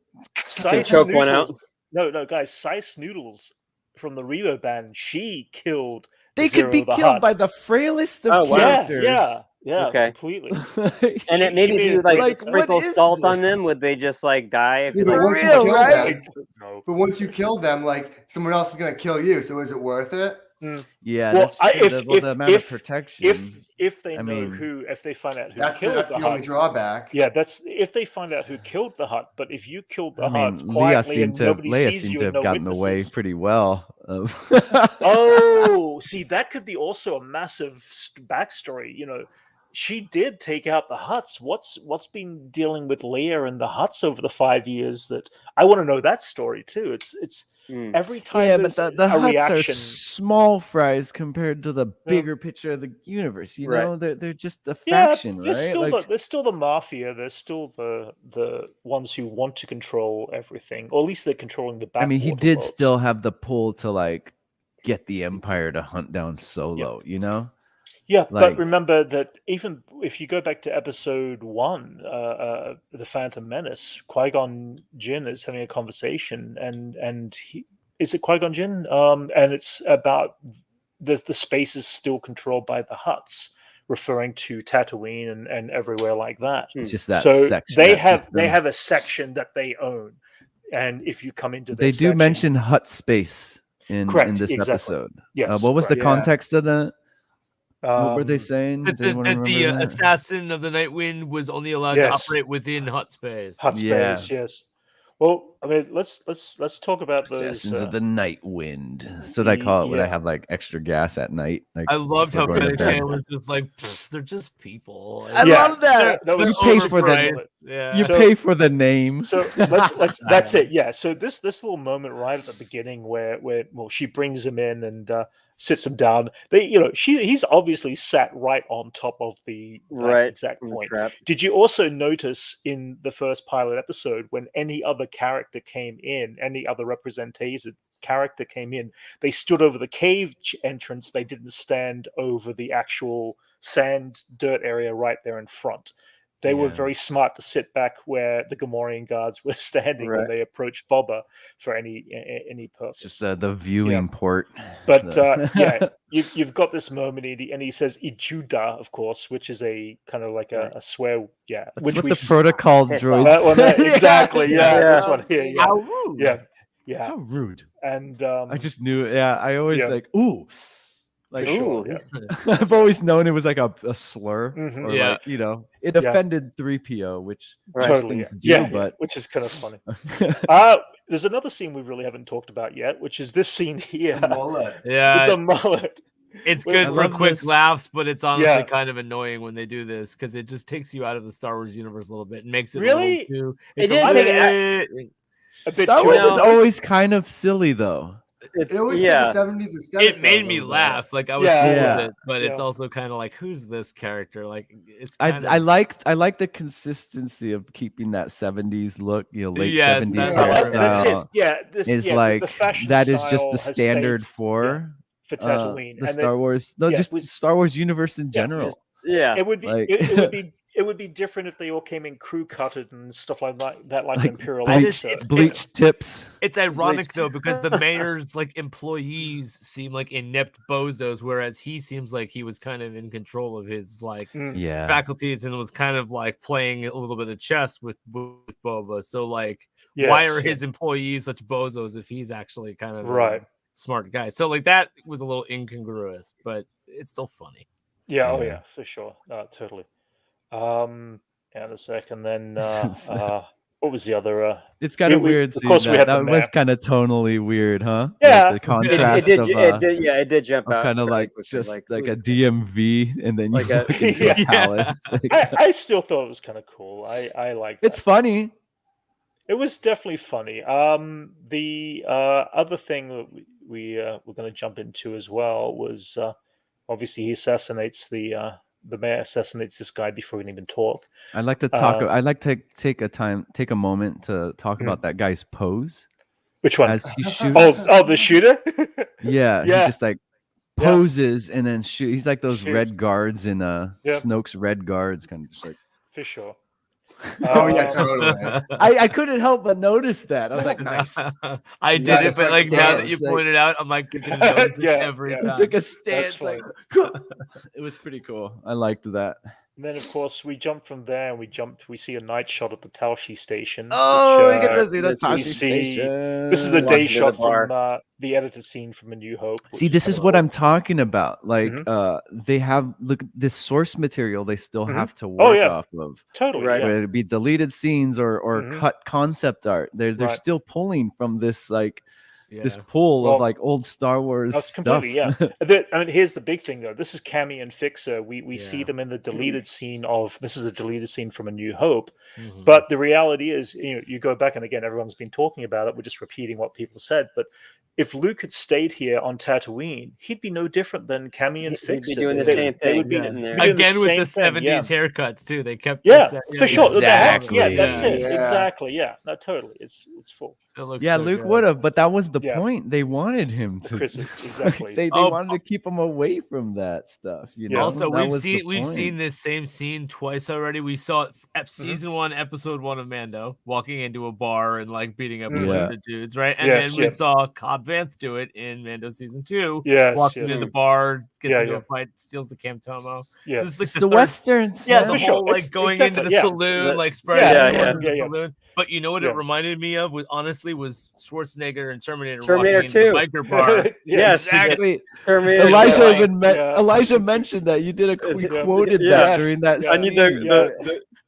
choke one out. No, guys, Sice Noodles from the Rebo band, she killed. They could be killed by the frailest of characters. Yeah, okay. Completely. And it maybe if you like sprinkle salt on them, would they just like die? If But once you kill them, like someone else is gonna kill you. So is it worth it? Yeah, well, the amount of protection. If they know if they find out who killed that's the only drawback. Yeah, that's if they find out who killed the Hutt. But if you killed the Hutt quietly and nobody sees you, and no gotten away pretty well. See, that could be also a massive backstory. You know, she did take out the Hutts. What's been dealing with Leia and the Hutts over the 5 years? That I want to know that story too. It's. Every time but the Hutts are small fries compared to the bigger picture of the universe. You know, they're just a faction, right? They're still the mafia. They're still the ones who want to control everything, or at least they're controlling the back. I mean, he did still have the pull to like get the Empire to hunt down Solo. You know. Yeah, but remember that even if you go back to episode 1, The Phantom Menace, Qui-Gon Jinn is having a conversation, and is it Qui-Gon Jinn? And it's about the space is still controlled by the Hutts, referring to Tatooine and everywhere like that. It's just that section. They have a section that they own, and if you come into they do mention Hutt space in this episode. Yes, what was the context of that? What were they saying? That the assassin of the Night Wind was only allowed to operate within Hutt space. Hutt space, yes. Well, I mean, let's talk about those assassins of the Night Wind. So I call it when I have like extra gas at night. Like, I loved how Fennec Shand was just like, they're just people. I love that. You pay for you pay for the name. So that's it. Yeah. So this little moment right at the beginning where she brings him in and sits him down. He's obviously sat right on top of that exact point. Did you also notice in the first pilot episode when any other character came in, any other representation character came in, they stood over the cave entrance. They didn't stand over the actual sand dirt area right there in front. They were very smart to sit back where the Gamorrean guards were standing when they approached Boba for any purpose. Just the viewing port. But you've got this moment, and he says "Ijuda," of course, which is a kind of like a swear. Yeah, that's which what the protocol droids. Exactly. Yeah, this one here. Yeah. How rude. Yeah. How rude. And I just knew. Yeah, I always like ooh. Like, sure, I've always known it was like a slur, or Yeah. like, it offended 3PO, which totally, things do, but which is kind of funny. There's another scene we really haven't talked about yet, which is this scene here. The mullet. Yeah, with the mullet. It's good I for love quick this. laughs, but it's honestly kind of annoying when they do this because it just takes you out of the Star Wars universe a little bit and makes it Really? a little too. It It's did a take bit, Star Wars is always kind of silly, though. It always did the 70s aesthetic. it made me laugh. Like I was cool with it, but it's also kind of like, who's this character? Like it's. I like the consistency of keeping that 70s look, late 70s that's hairstyle. This like the fashion that is just style the has standard stayed, for Tatooine, the and Star Wars. No, just Star Wars universe in general. It would be like, it would be different if they all came in crew cutted and stuff like that, like Imperial bleach tips. It's ironic though because the mayor's like employees seem like inept bozos, whereas he seems like he was kind of in control of his faculties and was kind of like playing a little bit of chess with Boba. So like, why are his employees such bozos if he's actually kind of a smart guy? So like that was a little incongruous, but it's still funny. Yeah, for sure, totally. And a second, then what was the other? It's kind of weird. Of course, that was kind of tonally weird, huh? Yeah, like the contrast it did jump out. Kind of like just like a DMV, and then you like look into a palace. I still thought it was kind of cool. I like. It's funny. It was definitely funny. The other thing that we were going to jump into as well was obviously he assassinates the mayor assassinates this guy before he can even talk. I'd like to talk. I'd like to take a moment to talk about that guy's pose. Which one? As he shoots. Oh, the shooter. He just like poses and then shoot. He's like those red guards in Snoke's red guards, kind of just like. For sure. Totally. I couldn't help but notice that. I was like, nice. I did it, but like now that you pointed out, I'm like, every time. He took a stance. Like, it was pretty cool. I liked that. And then, of course, we jump from there and we see a night shot at the Taoshi station. Oh, we get to see the Taoshi station. This is the day shot from the edited scene from A New Hope. See, this is what I'm talking about. Like, they have this source material they still have to work off of. Totally, whether it be deleted scenes or cut concept art. They're still pulling from this this pool of like old Star Wars stuff. I mean, here's the big thing though. This is Cammy and Fixer. We see them in the deleted scene of this is a deleted scene from A New Hope. But the reality is, you go back and again, everyone's been talking about it. We're just repeating what people said. But if Luke had stayed here on Tatooine, he'd be no different than Cammy and Fixer. He'd be doing the same thing. Again with the 70s haircuts too. They kept for sure. Exactly. That's it. Exactly. Yeah. No, totally. It's full. Luke would have, but that was the point. They wanted him to. Exactly. they wanted to keep him away from that stuff. Also, we've seen this same scene twice already. We saw it at season 1, episode 1 of Mando, walking into a bar and like beating up a bunch of dudes, right? And then we saw Cobb Vanth do it in Mando season 2. Walking into the bar, gets into a fight, steals the Camtomo. So it's like the Westerns. Yeah, the whole like going into the saloon, like spreading the saloon. But you know what it reminded me of? Was Schwarzenegger and Terminator walking into the biker bar. Yes, exactly. Elijah mentioned that you quoted that during that scene. I need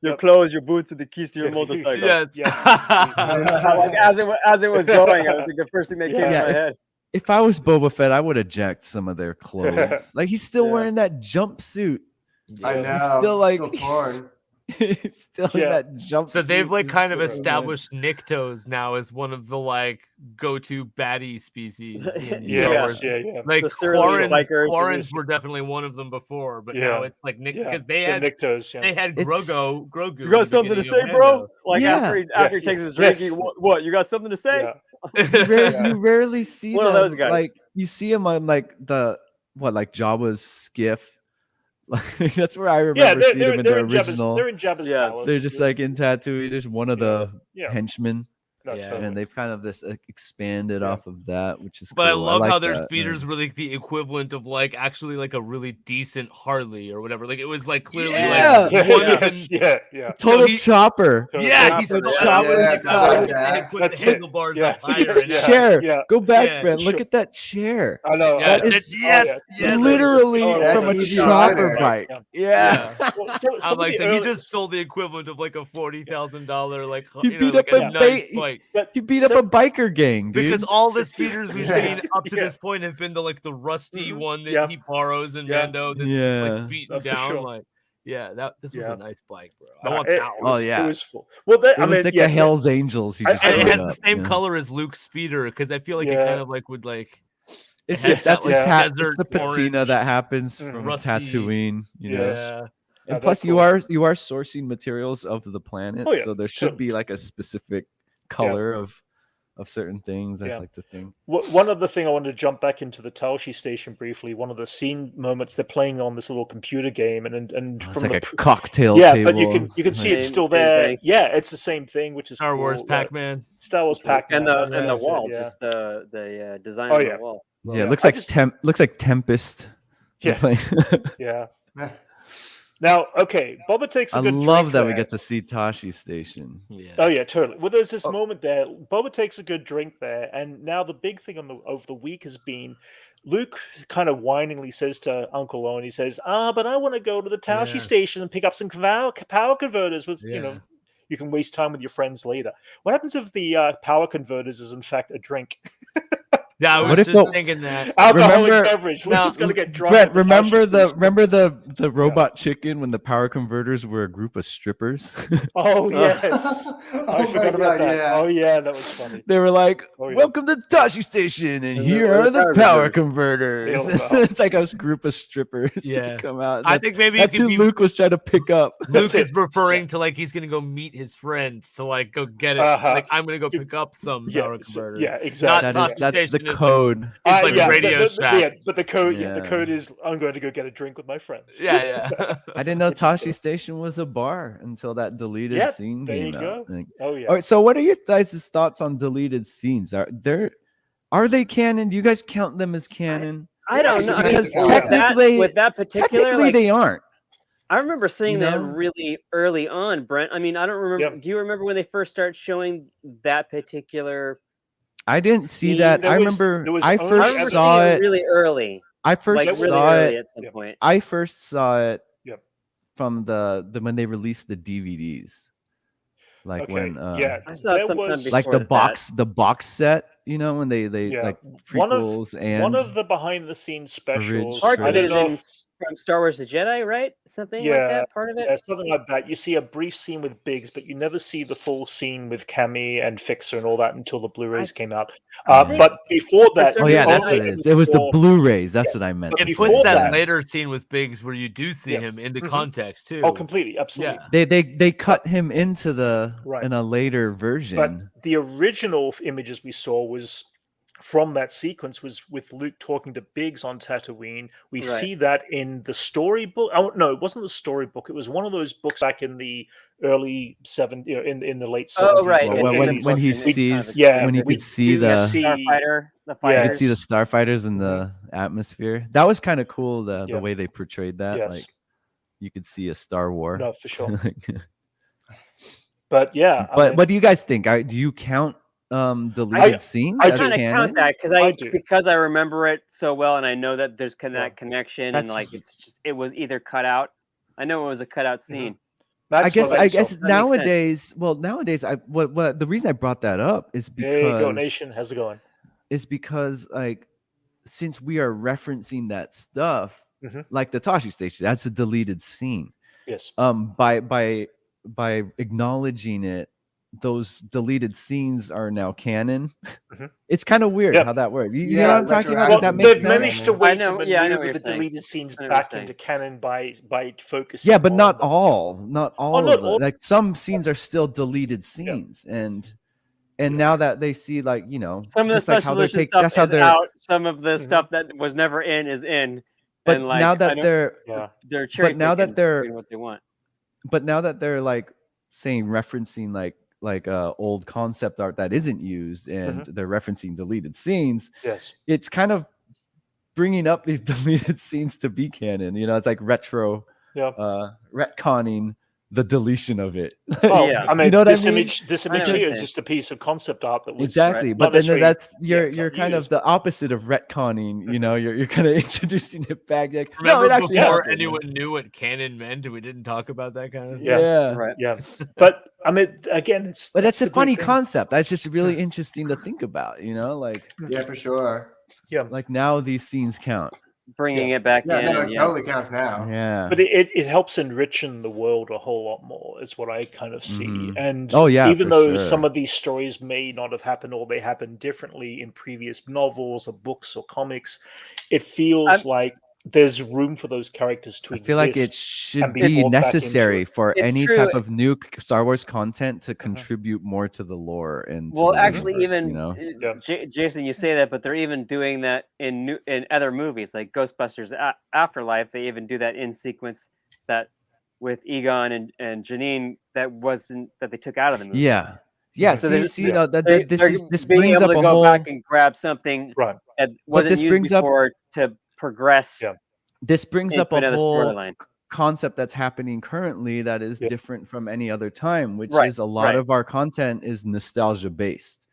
your clothes, your boots, and the keys to your motorcycle. Yes. Like, as it was going, I was like the first thing that came to my head. If I was Boba Fett, I would eject some of their clothes. Like he's still wearing that jumpsuit. I know. He's still like still torn. He's still in that jumpsuit. So they've like kind of established Niktos now as one of the like go-to baddie species. Like Quarrens were definitely one of them before, but now it's like Nick because they had Niktos. They had Grogu. You got something to say, bro? Like after he takes his drink, what? You got something to say? You rarely see One them. of those guys. Like you see them on like Jabba's skiff. Like that's where I remember seeing them in the original. They're in Jabba's palace. They're just like in Tatooine. There's one of the henchmen. No, totally. And they've kind of expanded off of that, which is but cool. I love like how their that, speeders were like the equivalent of like actually like a really decent Harley or whatever. Like it was like clearly like one of the total chopper. Yeah, he's total chopper. Put the handlebars up higher. Chair. Go back, Brent. Look at that chair. I know. That is literally from a chopper bike. Yeah. I'm like, so he just stole the equivalent of like a $40,000 like he beat up a bike. He beat up a biker gang, dude. Because all the speeders we've seen up to this point have been the rusty one that he borrows in Mando that's just like beaten down. Like, this was a nice bike, bro. I want that one. It was full. Well, it was like the Hell's Angels. And it has the same color as Luke's speeder because I feel like it kind of like would like. It's just it's the patina that happens from Tatooine, you know. And plus, you are sourcing materials of the planet, so there should be like a specific color of certain things. I'd like to think. One other thing I wanted to jump back into the Taoshi station briefly. One of the scene moments they're playing on this little computer game, and it's like a cocktail table. But you can see it's still there. Yeah, it's the same thing, which is Star Wars Pac-Man. Star Wars Pac-Man, and the wall, just the design of the wall. Yeah, it looks like Tempest. Yeah. Now, okay, Boba takes a good drink. I love that there. we get to see Tashi Station. Yeah. Oh yeah, totally. Well, there's this moment there. Boba takes a good drink there, and now the big thing over the week has been Luke kind of whiningly says to Uncle Owen, he says, but I want to go to the Tashi Station and pick up some power converters with, you know, you can waste time with your friends later. What happens if the power converters is in fact a drink? Yeah, I was just thinking that. Alcoholic beverage. Luke's gonna get drunk. Brent, remember the robot chicken when the power converters were a group of strippers? Oh yes, I forgot about that. Yeah. Oh yeah, that was funny. They were like, "Welcome to Tashi Station, and here are the power converters." It's like a group of strippers. Yeah, come out. I think maybe that's who Luke was trying to pick up. Luke is referring to like he's gonna go meet his friend to like go get it. Like I'm gonna go pick up some power converters. Yeah, exactly. That's the code. It's like Radio Shack. But the code, the code is I'm going to go get a drink with my friends. Yeah. I didn't know Tashi Station was a bar until that deleted scene came out. Like, oh yeah. All right, so what are your guys' thoughts on deleted scenes? Are they canon? Do you guys count them as canon? I don't know. Because technically, with that particular, they aren't. I remember seeing that really early on, Brent. I mean, I don't remember. Do you remember when they first started showing that particular? I didn't see that. I remember I first saw it really early. I first saw it at some point. I first saw it from the when they released the DVDs. Like when I saw it sometime before like the box set, you know, when they like prequels one of the behind the scenes specials. Parts of it is from Star Wars: The Jedi, right? Something like that. Part of it. Yeah, something like that. You see a brief scene with Biggs, but you never see the full scene with Cammy and Fixer and all that until the Blu-rays came out. But before that, that's what it is. It was the Blu-rays. That's what I meant. It puts that later scene with Biggs where you do see him into context too. Oh, completely, absolutely. Yeah. They cut him into in a later version. But the original images we saw was from that sequence was with Luke talking to Biggs on Tatooine. We see that in the storybook. Oh no, it wasn't the storybook. It was one of those books back in the early in the late 70s. Oh right, when he sees when he could see the starfighter, you could see the starfighters in the atmosphere. That was kind of cool. The way they portrayed that, like you could see a Star War. No, for sure. But yeah, what do you guys think? Do you count deleted scenes? I kind of count that because I remember it so well, and I know that there's that connection, and like it was either cut out. I know it was a cut out scene. I guess nowadays. Well, nowadays, what the reason I brought that up is because Go Nation, how's it going? Is because like since we are referencing that stuff, like the Tashi Station, that's a deleted scene. Yes. By acknowledging it, those deleted scenes are now canon. It's kind of weird how that works. You know what I'm talking about? That makes they've managed to maneuver the deleted scenes back into canon by focusing. Yeah, but not all. Not all of it. Like some scenes are still deleted scenes, and And now that they see, like, you know, some of the just like how special they're edition taking, stuff that's how is they're out. Some of the stuff that was never in is in. But and like, now that they're cherry but now that picking they're what they want. But now that they're like saying, referencing like old concept art that isn't used, and they're referencing deleted scenes, it's kind of bringing up these deleted scenes to be canon. You know, it's like retconning the deletion of it. Oh, yeah. I mean, you know what this I mean? This image here is just a piece of concept art that was exactly. But then that's you're kind of the opposite of retconning. You know, you're kind of introducing it back. Like, remember, no, it actually before happened. anyone knew what canon meant, we didn't talk about that kind of thing. Yeah. But I mean, again, that's a funny concept. That's just really interesting to think about. You know, like for sure. Yeah, like now these scenes count. Bringing it back in. No, it totally counts now. Yeah. But it helps enrichen the world a whole lot more, is what I kind of see. And even though some of these stories may not have happened, or they happened differently in previous novels or books or comics, it feels like there's room for those characters to exist. I feel like it should be necessary for any type of new Star Wars content to contribute more to the lore. And actually, universe, even you know? Jason, you say that, but they're even doing that in other movies like Ghostbusters Afterlife. They even do that in sequence that with Egon and Janine that they took out of the movie. Yeah. Yeah, so see, you know, this being brings able up to a go whole back and grab something that wasn't used before to progress. This brings up a whole storyline concept that's happening currently that is different from any other time, which is a lot of our content is nostalgia based.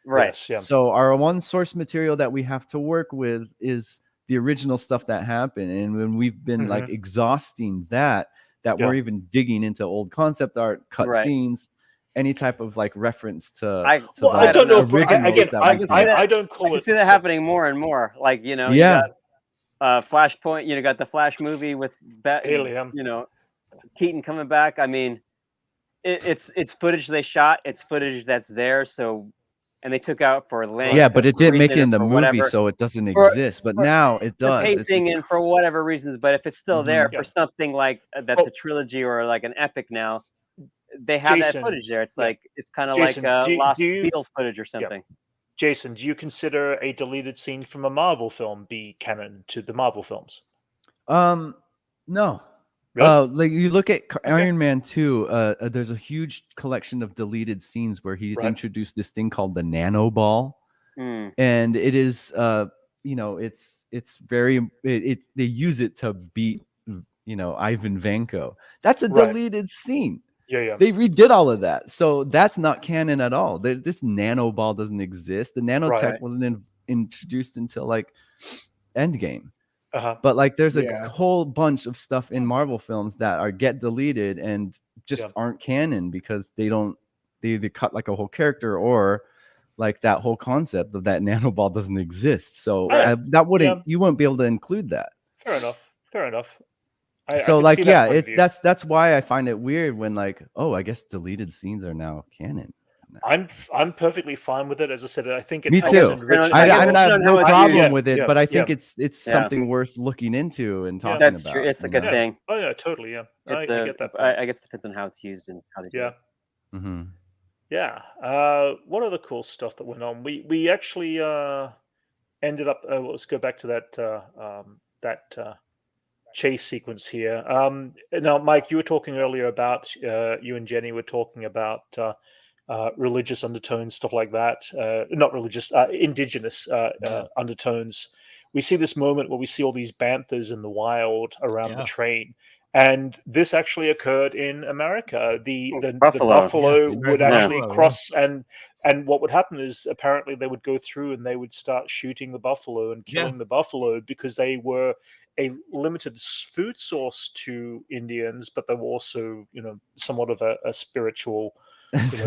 So our one source material that we have to work with is the original stuff that happened, and when we've been like exhausting that we're even digging into old concept art, cut scenes, any type of like reference to I don't know if I don't call I can see that happening more and more. Like, you know, you got Flashpoint, you know, got the Flash movie with you know, Keaton coming back. I mean, it's footage they shot, it's footage that's there. So, and they took out for length. Yeah, but it didn't make it in the movie, so it doesn't exist. But now it does. The pacing and for whatever reasons, but if it's still there for something like that's a trilogy or like an epic now, they have that footage there. It's like it's kind of like Lost Beatles footage or something. Jason, do you consider a deleted scene from a Marvel film be canon to the Marvel films? No. Really? Like you look at Iron Man 2, there's a huge collection of deleted scenes where he's introduced this thing called the nano ball. And it is you know, it's very they use it to beat, you know, Ivan Vanko. That's a deleted scene. They redid all of that, so that's not canon at all. This nano ball doesn't exist. The nanotech wasn't introduced until like Endgame. But like there's a whole bunch of stuff in Marvel films that get deleted and just aren't canon because they either cut like a whole character or like that whole concept of that nano ball doesn't exist. So that wouldn't you wouldn't be able to include that. Fair enough. So like that's why I find it weird when like, oh, I guess deleted scenes are now canon. I'm perfectly fine with it. As I said, I think me too. I have no problem with it, but I think it's something worth looking into and talking about. True. It's a good thing. Oh yeah, totally. Yeah, I get that. I guess it depends on how it's used and how they do it. Yeah. What other cool stuff that went on? We actually ended up. Let's go back to that chase sequence here. Now, Mike, you were talking earlier about you and Jenny were talking about religious undertones, stuff like that. Not religious, indigenous undertones. We see this moment where we see all these banthas in the wild around the train. And this actually occurred in America. The buffalo would actually cross, and what would happen is apparently they would go through and they would start shooting the buffalo and killing the buffalo because they were a limited food source to Indians, but they were also, you know, somewhat of a spiritual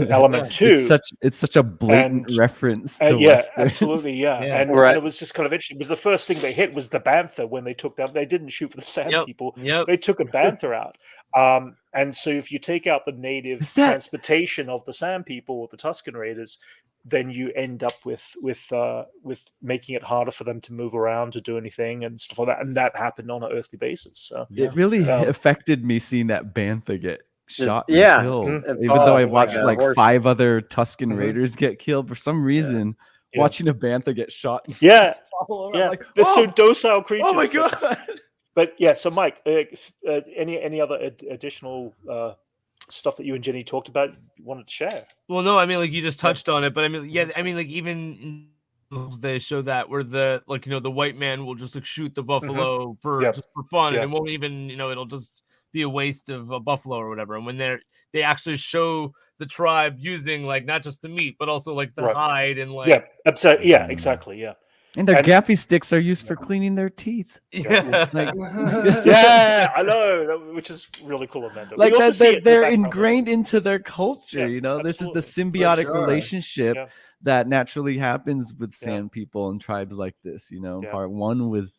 element too. It's such a blatant reference to Westerns. Absolutely, and it was just kind of interesting because the first thing they hit was the bantha when they took that. They didn't shoot for the sand people. They took a bantha out. And so if you take out the native transportation of the Sand People or the Tusken Raiders, then you end up with making it harder for them to move around, to do anything and stuff like that. And that happened on an earthly basis. So it really affected me seeing that bantha get shot and killed. Even though I watched like 5 other Tusken Raiders get killed for some reason, watching a bantha get shot. Yeah, I'm like, they're so docile creatures. Oh my god! But yeah, so Mike, any other additional stuff that you and Jenny talked about you wanted to share? Well, no, I mean, like you just touched on it, but I mean, like even they show that where the the white man will just like shoot the buffalo just for fun, and it won't even it'll just be a waste of a buffalo or whatever. And when they actually show the tribe using like not just the meat but also like the hide and like absolutely, exactly, And their gaffy sticks are used for cleaning their teeth. Yeah, I know, which is really cool of them. Like they're ingrained into their culture. This is the symbiotic relationship that naturally happens with sand people and tribes like this. Part one with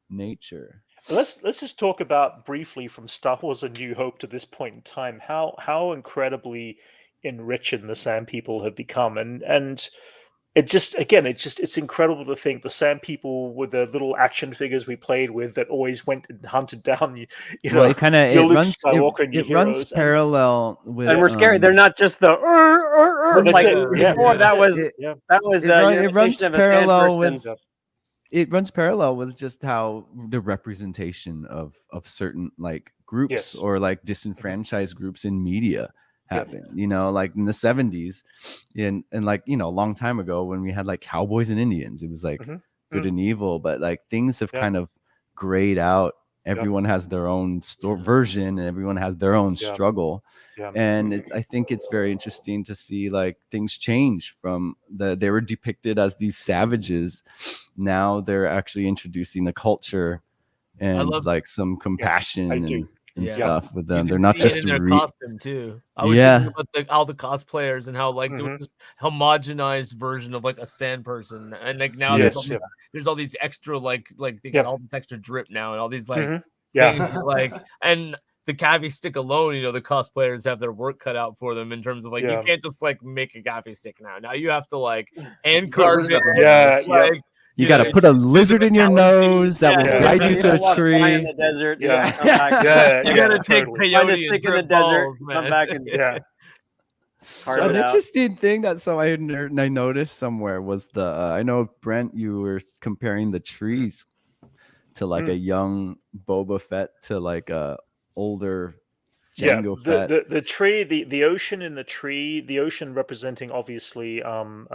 nature. Let's just talk about briefly from Star Wars: A New Hope to this point in time how incredibly enriching the Sand People have become, and it's incredible to think the Sand People were the little action figures we played with that always went and hunted down it runs parallel with, and we're scary. They're not just the it runs parallel with. It runs parallel with just how the representation of certain like groups or like disenfranchised groups in media happen. Like in the 70s and like a long time ago when we had like cowboys and Indians, it was like good and evil, but like things have kind of grayed out. Everyone has their own version and everyone has their own struggle. And I think it's very interesting to see like things change from they were depicted as these savages. Now they're actually introducing the culture and like some compassion and stuff with them. They're not just in their costume too. I was thinking about all the cosplayers and how like there was this homogenized version of like a sand person, and like now there's all these extra like they got all this extra drip now and all these like things like and the gaffy stick alone, the cosplayers have their work cut out for them in terms of like you can't just like make a gaffy stick now. Now you have to like hand carve it. You got to put a lizard in your nose that will guide you to a tree. In the desert, you got to take peyote stick in the desert, come back and So an interesting thing that I noticed somewhere was I know Brent, you were comparing the trees to like a young Boba Fett to like a older Jango Fett. The tree, the ocean in the tree, the ocean representing obviously Camino.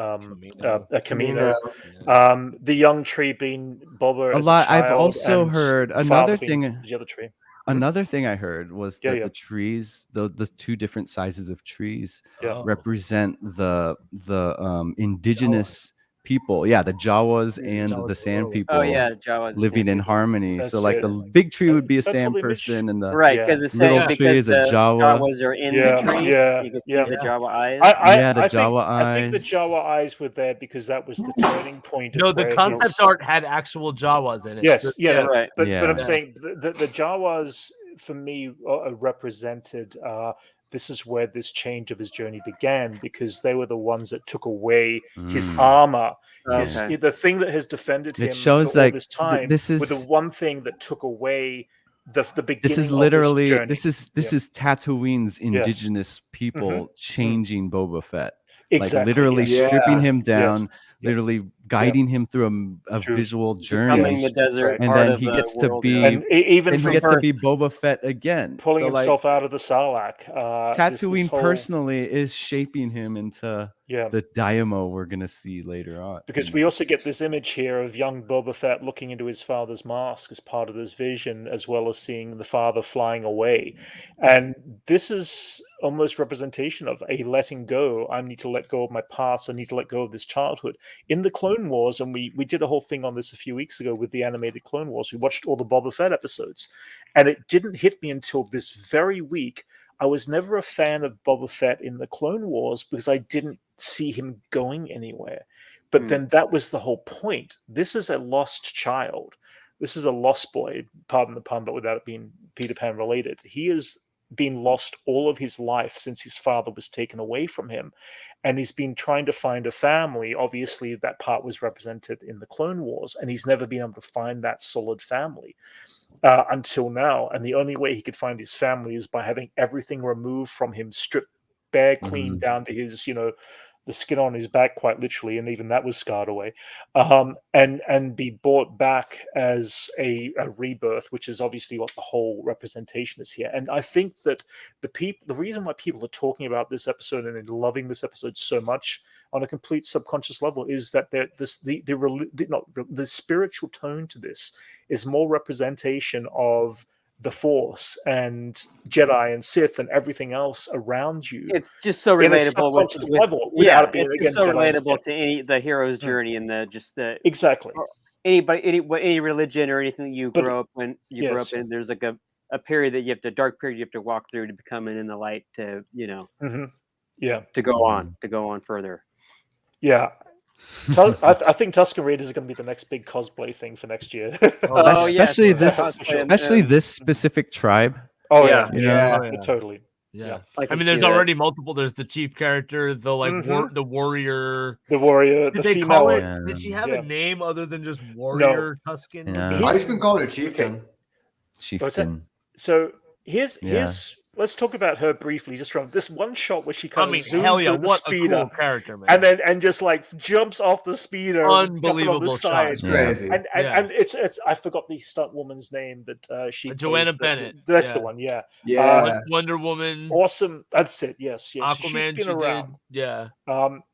The young tree being Boba. A lot. I've also heard another thing. The other tree. Another thing I heard was that the trees, the 2 different sizes of trees, represent the indigenous people, the Jawas and the Sand people. Jawas living in harmony. So like the big tree would be a sand person, and the because the little tree is a Jawa. Jawas are in the tree. You can see the Jawa eyes. I think the Jawa eyes were there because that was the turning point. No, the concept art had actual Jawas in it. Yes, but I'm saying the Jawas for me represented. This is where this change of his journey began, because they were the ones that took away his armor. The thing that has defended him for all this time was the one thing that took away the beginning. This is literally this is Tatooine's indigenous people changing Boba Fett. Exactly, like literally stripping him down, literally guiding him through a visual journey, the desert, and then he gets to be to be Boba Fett again, pulling himself out of the Sarlacc. Tatooine personally is shaping him into the Daimyo we're gonna see later on. Because we also get this image here of young Boba Fett looking into his father's mask as part of this vision, as well as seeing the father flying away, and this is almost representation of a letting go. I need to let go of my past. I need to let go of this childhood. In the Clone Wars, and we did a whole thing on this a few weeks ago with the animated Clone Wars, we watched all the Boba Fett episodes, and it didn't hit me until this very week. I was never a fan of Boba Fett in the Clone Wars because I didn't see him going anywhere. But then that was the whole point. This is a lost child. This is a lost boy, pardon the pun, but without it being Peter Pan related. He is been lost all of his life since his father was taken away from him, and he's been trying to find a family. Obviously, that part was represented in the Clone Wars, and he's never been able to find that solid family until now. And the only way he could find his family is by having everything removed from him, stripped bare clean down to his, the skin on his back, quite literally, and even that was scarred away, and be brought back as a rebirth, which is obviously what the whole representation is here. And I think that the reason why people are talking about this episode and loving this episode so much on a complete subconscious level is that the spiritual tone to this is more representation of the Force and Jedi and Sith and everything else around you. It's just so relatable it's so relatable to the hero's journey and exactly any religion or anything that you grew up when you grew up in. There's like a period that a dark period you have to walk through to become in the light to to go on further. Yeah. I think Tusken Raiders is going to be the next big cosplay thing for next year. Especially this specific tribe. Oh yeah, totally. Yeah. I mean, there's already multiple. There's the chief character, the the warrior. Did they female, call it? Did she have a name other than just warrior Tusken? I just been calling her chieftain. Chieftain. So here's let's talk about her briefly, just from this one shot where she kind of zooms through the speeder, a cool character, man. and just like jumps off the speeder, unbelievable on the side. Crazy. And it's I forgot the stunt woman's name, but she Joanna Bennett. That's the one, yeah. Wonder Woman. Awesome. That's it. Yes. Aquaman. She's been around. Yeah.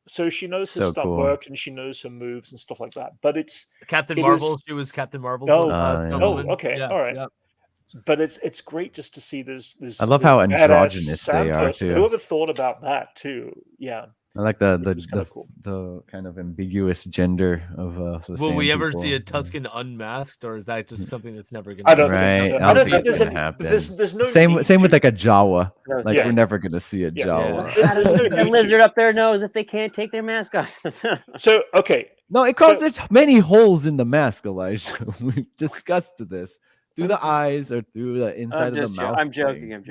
So she knows her stunt work and she knows her moves and stuff like that. But it's Captain Marvel. She was Captain Marvel. Okay. All right. Yeah. But it's great just to see this. I love how androgynous they are too. Whoever thought about that too? Yeah, I like the kind of ambiguous gender of the. Will we ever see a Tusken unmasked, or is that just something that's never going to? I don't think so. I don't think it's going to happen. There's no same with like a Jawa. Like we're never going to see a Jawa. The lizard up there knows if they can't take their mask off. So okay, no, it causes many holes in the mask, Elijah. We've discussed this. Through the eyes or through the inside of the mouth. I'm joking.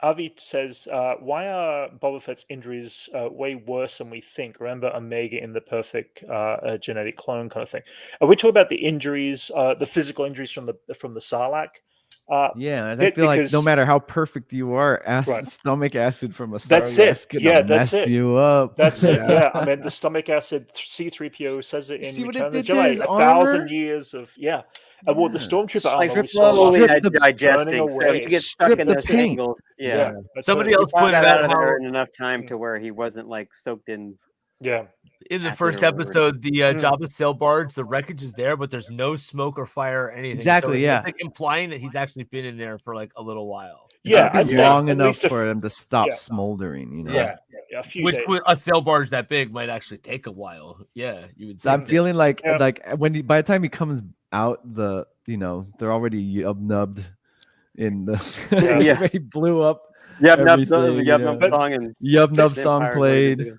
Avi says, why are Boba Fett's injuries way worse than we think? Remember Omega in the perfect genetic clone kind of thing. Are we talking about the injuries, the physical injuries from the Sarlacc? I feel like no matter how perfect you are, stomach acid from a Sarlacc gonna mess you up. That's it. Yeah, I mean the stomach acid. C-3PO says it in Return of the Jedi. 1,000 years of the stormtrooper armor was slowly digesting, so you get stuck in those angles. Yeah. Somebody else put out of there in enough time to where he wasn't like soaked in. Yeah. In the first episode, the Jabba sail barge, the wreckage is there, but there's no smoke or fire or anything. Exactly, so it's like implying that he's actually been in there for like a little while. Long enough for him to stop smoldering, you know. Yeah, a few days. A sail barge that big might actually take a while. Yeah, you would say. I'm feeling like when by the time he comes out, they're already yub-nubbed in the already blew up. Yub-nub song played.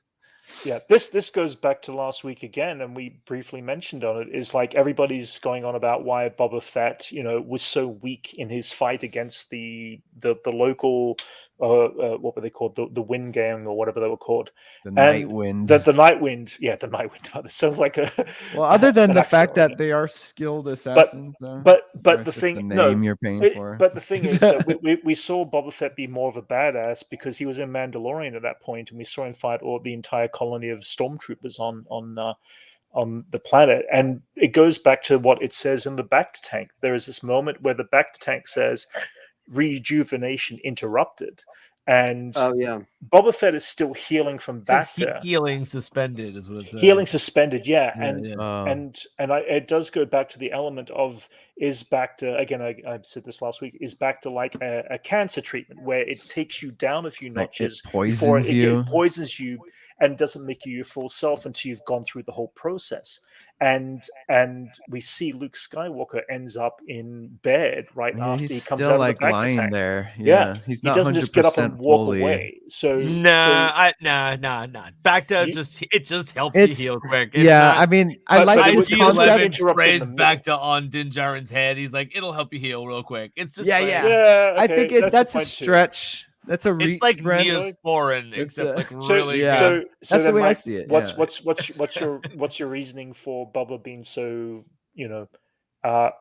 Yeah, this goes back to last week again, and we briefly mentioned on it. Is like everybody's going on about why Boba Fett, was so weak in his fight against the local, what were they called, the Wind Gang or whatever they were called, the Night Wind. The Night Wind, the Night Wind. It sounds like a other than the fact that they are skilled assassins, but the thing, the name you're paying for. But the thing is that we saw Boba Fett be more of a badass because he was in Mandalorian at that point, and we saw him fight the entire colony of stormtroopers on the planet. And it goes back to what it says in the Bacta tank. There is this moment where the Bacta tank says rejuvenation interrupted, and Boba Fett is still healing from Bacta. Healing suspended is what it says. Healing suspended, it does go back to the element of, is Bacta, again, I said this last week, is Bacta like a cancer treatment where it takes you down a few notches before it poisons you, and doesn't make you your full self until you've gone through the whole process. And we see Luke Skywalker ends up in bed after he comes out of the bacta lying tank. there. Yeah, he's he not doesn't just get up and walk fully away. So nah. Bacta just helps you heal quick. I mean, I like this concept. Sprays Bacta on Din Djarin's head. He's like, it'll help you heal real quick. It's just okay, I think that's a stretch. That's a reach. It's like Brent. Neosporin, except like really. So that's the way Mike, I see it. What's your reasoning for Bubba being so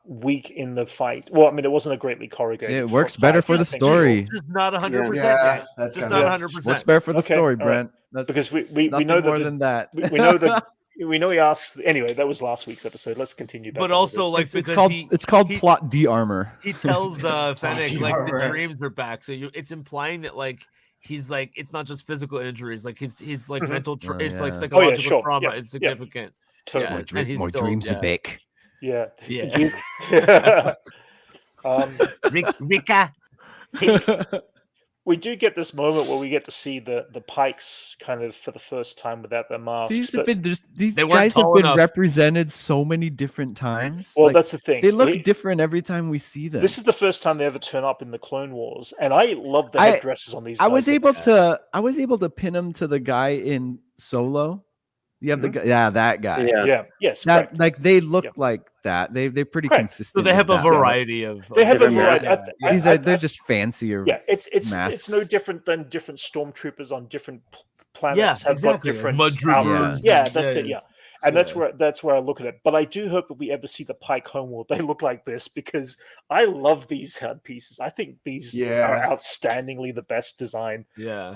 weak in the fight? Well, I mean, it wasn't a greatly choreographed. It works better for the story. Just not 100%. Yeah, that's just not 100%. Works better for the story, Brent. Right. Because we know more than that. We know that. We know he asks. Anyway, that was last week's episode. Let's continue. But also, like, it's called plot de-armor. He tells Fennec like the dreams are back, so it's implying that like he's like it's not just physical injuries, like he's like mental, it's like psychological trauma is significant. Totally. More dreams are back. Yeah. Rika. We do get this moment where we get to see the Pikes kind of for the first time without their masks. These guys have been represented so many different times. Well, that's the thing. They look different every time we see them. This is the first time they ever turn up in the Clone Wars, and I love the headdresses on these guys. I was able to pin them to the guy in Solo. You have the guy, that guy. Yes. Like they look like that. They're pretty consistent. So they have a variety of. They have a variety. They're just fancier. Yeah, it's no different than different stormtroopers on different planets have got different outfits. Yeah, that's it. Yeah. And that's where I look at it. But I do hope that we ever see the Pike homeworld, they look like this, because I love these headpieces. I think these are outstandingly the best design. Yeah.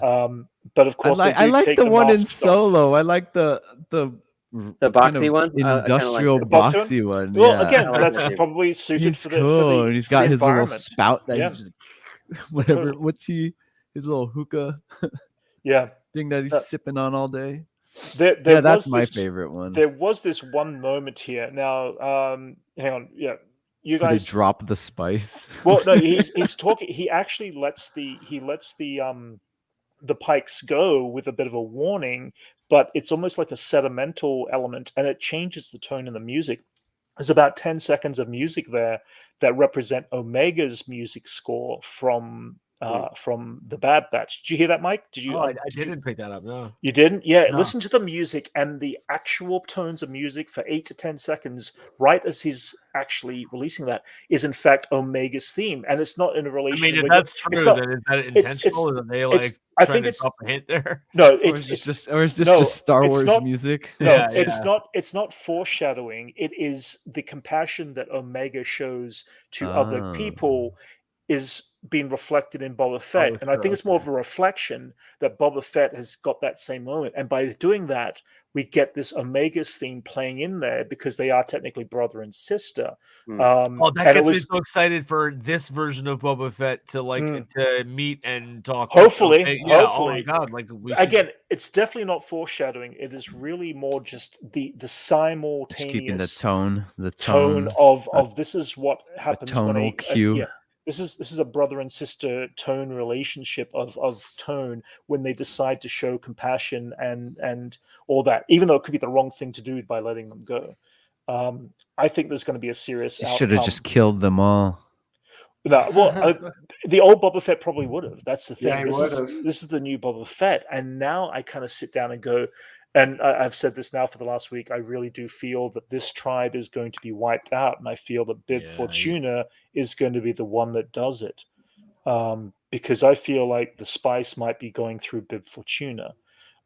But of course, I like the one in Solo. I like the boxy one, industrial boxy one. Well, again, that's probably suited for the. And he's got his little spout that whatever. What's his little hookah? Thing that he's sipping on all day. That's my favorite one. There was this one moment here. Now, hang on. Yeah, you guys drop the spice. Well, no, he's talking. He actually lets the Pikes go with a bit of a warning, but it's almost like a sentimental element, and it changes the tone in the music. There's about 10 seconds of music there that represent Omega's music score from the Bad Batch. Did you hear that, Mike? Did you? I didn't pick that up. No, you didn't. Yeah, no. Listen to the music and the actual tones of music for 8 to 10 seconds, right as he's actually releasing that, is in fact Omega's theme, and it's not in a relation. I mean, if that's true, then is that intentional? Or are they like? I think it's a hint there. No, it's just Star Wars music. No, it's not foreshadowing. It is the compassion that Omega shows to other people is being reflected in Boba Fett. And I think it's more of a reflection that Boba Fett has got that same moment. And by doing that, we get this Omega's theme playing in there because they are technically brother and sister. That gets me so excited for this version of Boba Fett to to meet and talk. Hopefully. Oh my God. Again, it's definitely not foreshadowing. It is really more just the simultaneous just keeping the tone of this is what happens. Tonal cue. This is a brother and sister tone relationship of tone when they decide to show compassion and all that, even though it could be the wrong thing to do by letting them go. I think there's going to be a serious outcome. Should have just killed them all. No, well, the old Boba Fett probably would have. That's the thing. Yeah, this is the new Boba Fett, and now I kind of sit down and go. And I've said this now for the last week. I really do feel that this tribe is going to be wiped out, and I feel that Bib Fortuna is going to be the one that does it, because I feel like the spice might be going through Bib Fortuna,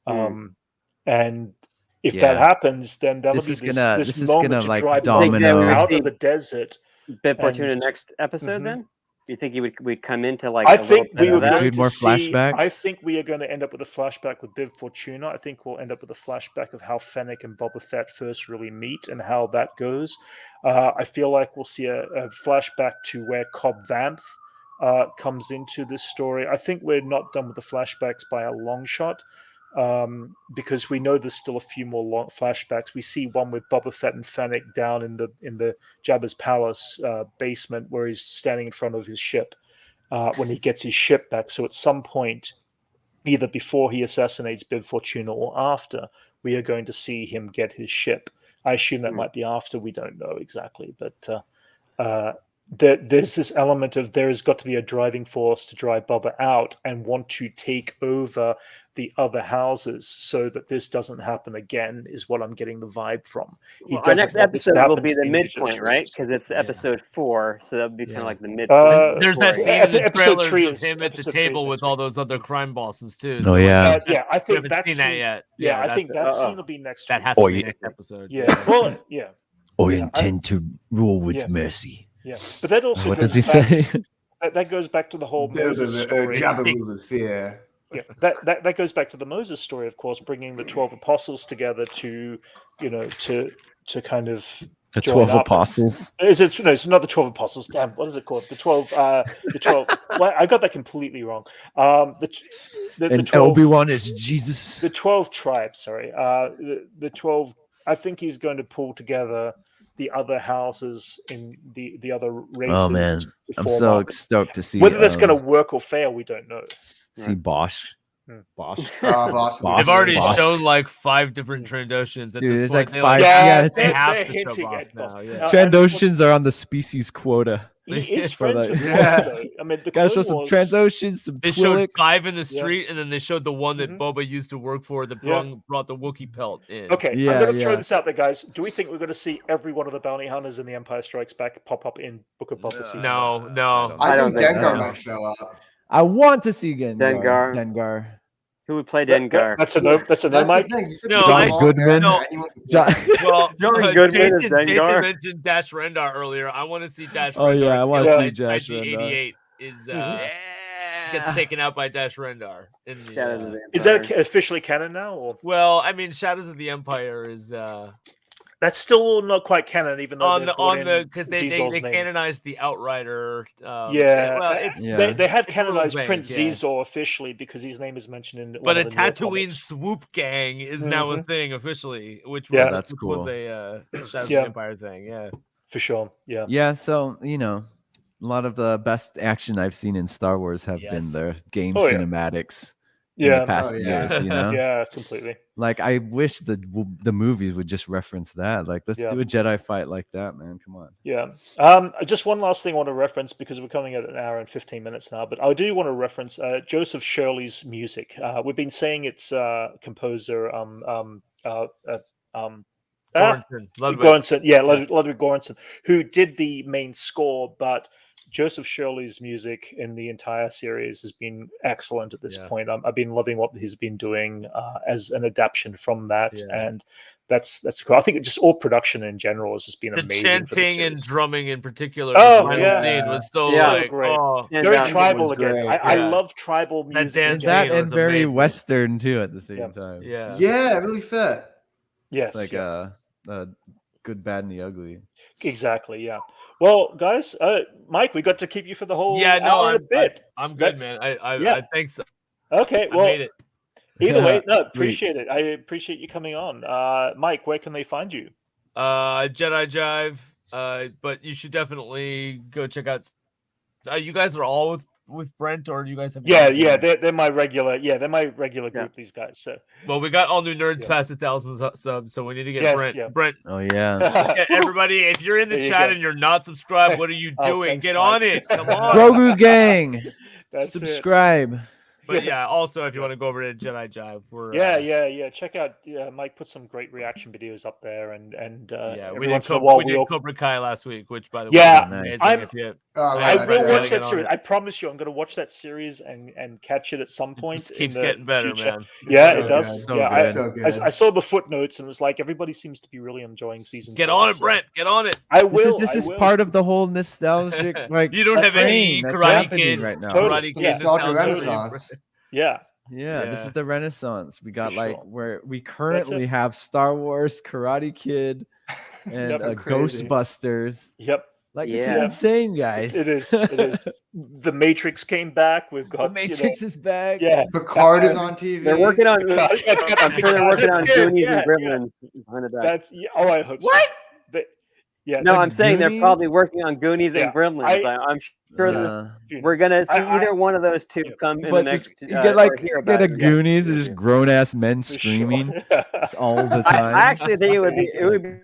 and if that happens, then that'll be this moment to drive domino out of the desert. Bib Fortuna next episode, then. Do you think he would come into like? I think we would do more flashbacks. I think we are going to end up with a flashback with Bib Fortuna. I think we'll end up with a flashback of how Fennec and Boba Fett first really meet and how that goes. I feel like we'll see a flashback to where Cobb Vanth comes into this story. I think we're not done with the flashbacks by a long shot. Because we know there's still a few more long flashbacks. We see one with Boba Fett and Fennec down in the Jabba's palace basement where he's standing in front of his ship when he gets his ship back. So at some point, either before he assassinates Bib Fortuna or after, we are going to see him get his ship. I assume that might be after. We don't know exactly, but there's this element of there has got to be a driving force to drive Boba out and want to take over the other houses so that this doesn't happen again, is what I'm getting the vibe from. Well, our next episode will be the midpoint, right? Because it's episode 4, so that would be kind of like the midpoint. There's that scene in the trailers of him at the table with all those other crime bosses too. Oh yeah, yeah. I think we haven't seen that yet. Yeah, I think that scene will be next. That has to be next episode. Yeah. Well, yeah. I intend to rule with mercy. Yeah, but that also what does he say? That goes back to the whole Moses story. Fear. Yeah, that goes back to the Moses story, of course, bringing the 12 apostles together to, to kind of the 12 apostles. Is it? No, it's not the 12 apostles. Damn, what is it called? The 12. The 12. Well, I got that completely wrong. The 12, Obi-Wan is Jesus. The 12 tribes. Sorry. The 12. I think he's going to pull together the other houses in the other races. Oh man, I'm so stoked to see whether that's going to work or fail. We don't know. See Bosch. Bosch. They've already shown like 5 different Trandoshans at Dude, this there's point. like 5. They have to show Bosch now. Yeah. Trandoshans are on the species quota. He is friends with Bosch, though. I mean, the gotta show some Trandoshans, some They Twi'leks. showed 5 in the street, and then they showed the one that Boba used to work for that brought the Wookiee pelt in. Okay, I'm going to throw this out there, guys. Do we think we're going to see every one of the bounty hunters in The Empire Strikes Back pop up in Book of Boba season? No. I think Dengar might show up. I want to see Dengar. Who would play Dengar? That's a no. That's a no, Mike. John Goodman. Well, John Goodman Jason mentioned Dash Rendar earlier. I want to see Dash Rendar. Oh yeah, I want to see Dash Rendar. Is gets taken out by Dash Rendar. Is that officially canon now? Or? Well, I mean, Shadows of the Empire is. That's still not quite canon, even though because they canonized the Outrider. They have canonized Prince Zizor officially because his name is mentioned in. But a Tatooine swoop gang is now a thing officially, which was that's cool. Was a Shadows of the Empire thing. Yeah, for sure. Yeah. Yeah. So a lot of the best action I've seen in Star Wars have been their game cinematics. In the past years, Yeah, completely. Like I wish the movies would just reference that. Like, let's do a Jedi fight like that, man. Come on. Yeah. Just one last thing I want to reference because we're coming at an hour and 15 minutes now, but I do want to reference Joseph Shirley's music. We've been saying it's composer Göransson. Yeah, Ludwig Göransson, who did the main score, but Joseph Shirley's music in the entire series has been excellent at this point. I've been loving what he's been doing as an adaptation from that, and that's cool. I think just all production in general has just been amazing. Chanting and drumming in particular. Oh, scene was so great. Very tribal again. I love tribal music. That and very Western too at the same time. Yeah, really fit. Yes, like Good, Bad, and the Ugly. Exactly. Yeah. Well, guys, Mike, we got to keep you for the whole hour and a bit. I'm good, man. I think so. Okay, well, I made it. Either way, no, appreciate it. I appreciate you coming on. Mike, where can they find you? Jedi Jive. But you should definitely go check out. You guys are all with Brent, or you guys have? They're my regular. Yeah, they're my regular group. These guys. So. Well, we got all new nerds past 1,000 subs, so we need to get Brent. Yeah. Brent. Oh yeah. Everybody, if you're in the chat and you're not subscribed, what are you doing? Thanks, get Mike. on it. Come on. Grogu gang. Subscribe. But yeah, also if you want to go over to Jedi Jive, we're check out Mike put some great reaction videos up there, and we did Cobra Kai last week, which by the way, I will watch that series. I promise you, I'm going to watch that series and catch it at some point. It keeps getting better, man. Yeah, it does. I saw the footnotes and it was like everybody seems to be really enjoying season. Get on it, Brent. Get on it. I will. This is part of the whole nostalgic. Like you don't have any Karate Kid right now. Karate Kid Renaissance. Yeah, this is the Renaissance. We got where we currently have Star Wars, Karate Kid, and Ghostbusters. Yep. Like this is insane, guys. It is. The Matrix came back. We've got the Matrix is back. Yeah, Picard is on TV. They're working on. I'm sure they're working on Goonies and Gremlins behind the back. I hope so. Yeah. No, Like I'm saying they're probably Goonies? working on Goonies and Gremlins. I'm sure that we're gonna see either one of those two come in the next. You get like or hear you about get a it. Goonies, just grown ass men screaming all the time. I actually think it would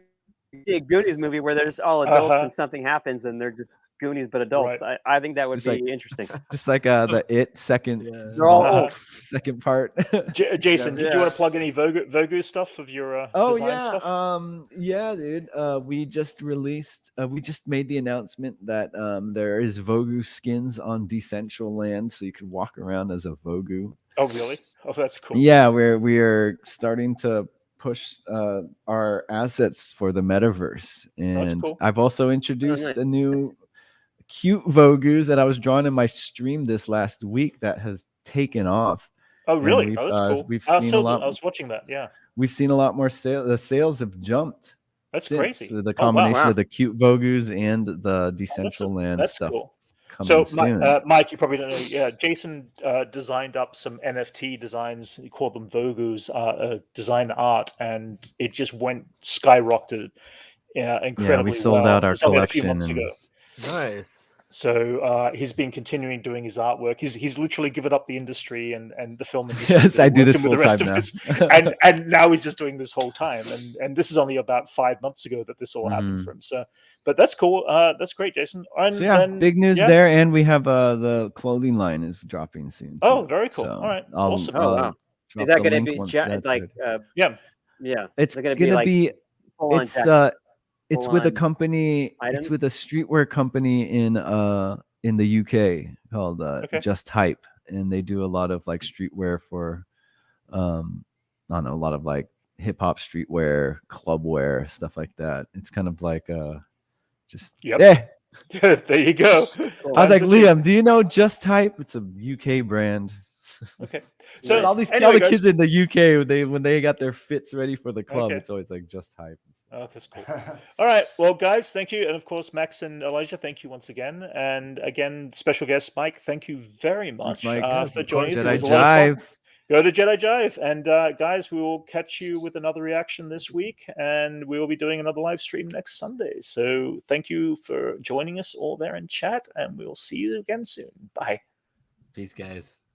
be a Goonies movie where there's all adults and something happens and they're just Goonies but adults. Right. I think that would Just be like- interesting. Just like the It second, They're all old. second part. Jason, did you want to plug any Vogu stuff of your design stuff? Yeah, dude. We just released. We just made the announcement that there is Vogu skins on Decentraland, so you could walk around as a Vogu. Oh, really? Oh, that's cool. Yeah, we are starting to push our assets for the metaverse, and cool. I've also introduced a new cute Vogus that I was drawing in my stream this last week that has taken off. Oh, really? Oh, that's cool. We've I seen a lot. I was watching that. Yeah. We've seen a lot more sales. The sales have jumped. That's crazy. The combination of the cute Vogus and the Decentraland that's stuff. Cool. So, Mike, you probably don't know. Yeah, Jason designed up some NFT designs. He called them Vogus, design art, and it just went skyrocketed. Incredibly. Yeah, we sold out our collection a few months ago. Nice. So he's been continuing doing his artwork. He's literally given up the industry and the film industry. Yes, I do this full time now. and now he's just doing this whole time. And this is only about 5 months ago that this all happened for him. So, but that's cool. That's great, Jason. And, big news there. And we have the clothing line is dropping soon. Too. Oh, very cool. So all right, awesome. Oh, wow. Is that going to be yeah? It's going to be. It's with a company. Item? It's with a streetwear company in the UK called Just Hype, and they do a lot of like streetwear for, I don't know, a lot of like hip hop streetwear, club wear, stuff like that. It's kind of like just there you go. I was like, Liam, do you know Just Hype? It's a UK brand. Okay, so all the kids in the UK when they got their fits ready for the club, it's always like Just Hype. Oh, that's cool. All right, well, guys, thank you, and of course, Max and Elijah, thank you once again, and again, special guest Mike, thank you very much for joining us. JEDI Jive. Go to JEDI Jive, and guys, we will catch you with another reaction this week, and we will be doing another live stream next Sunday. So, thank you for joining us all there in chat, and we'll see you again soon. Bye. Peace, guys.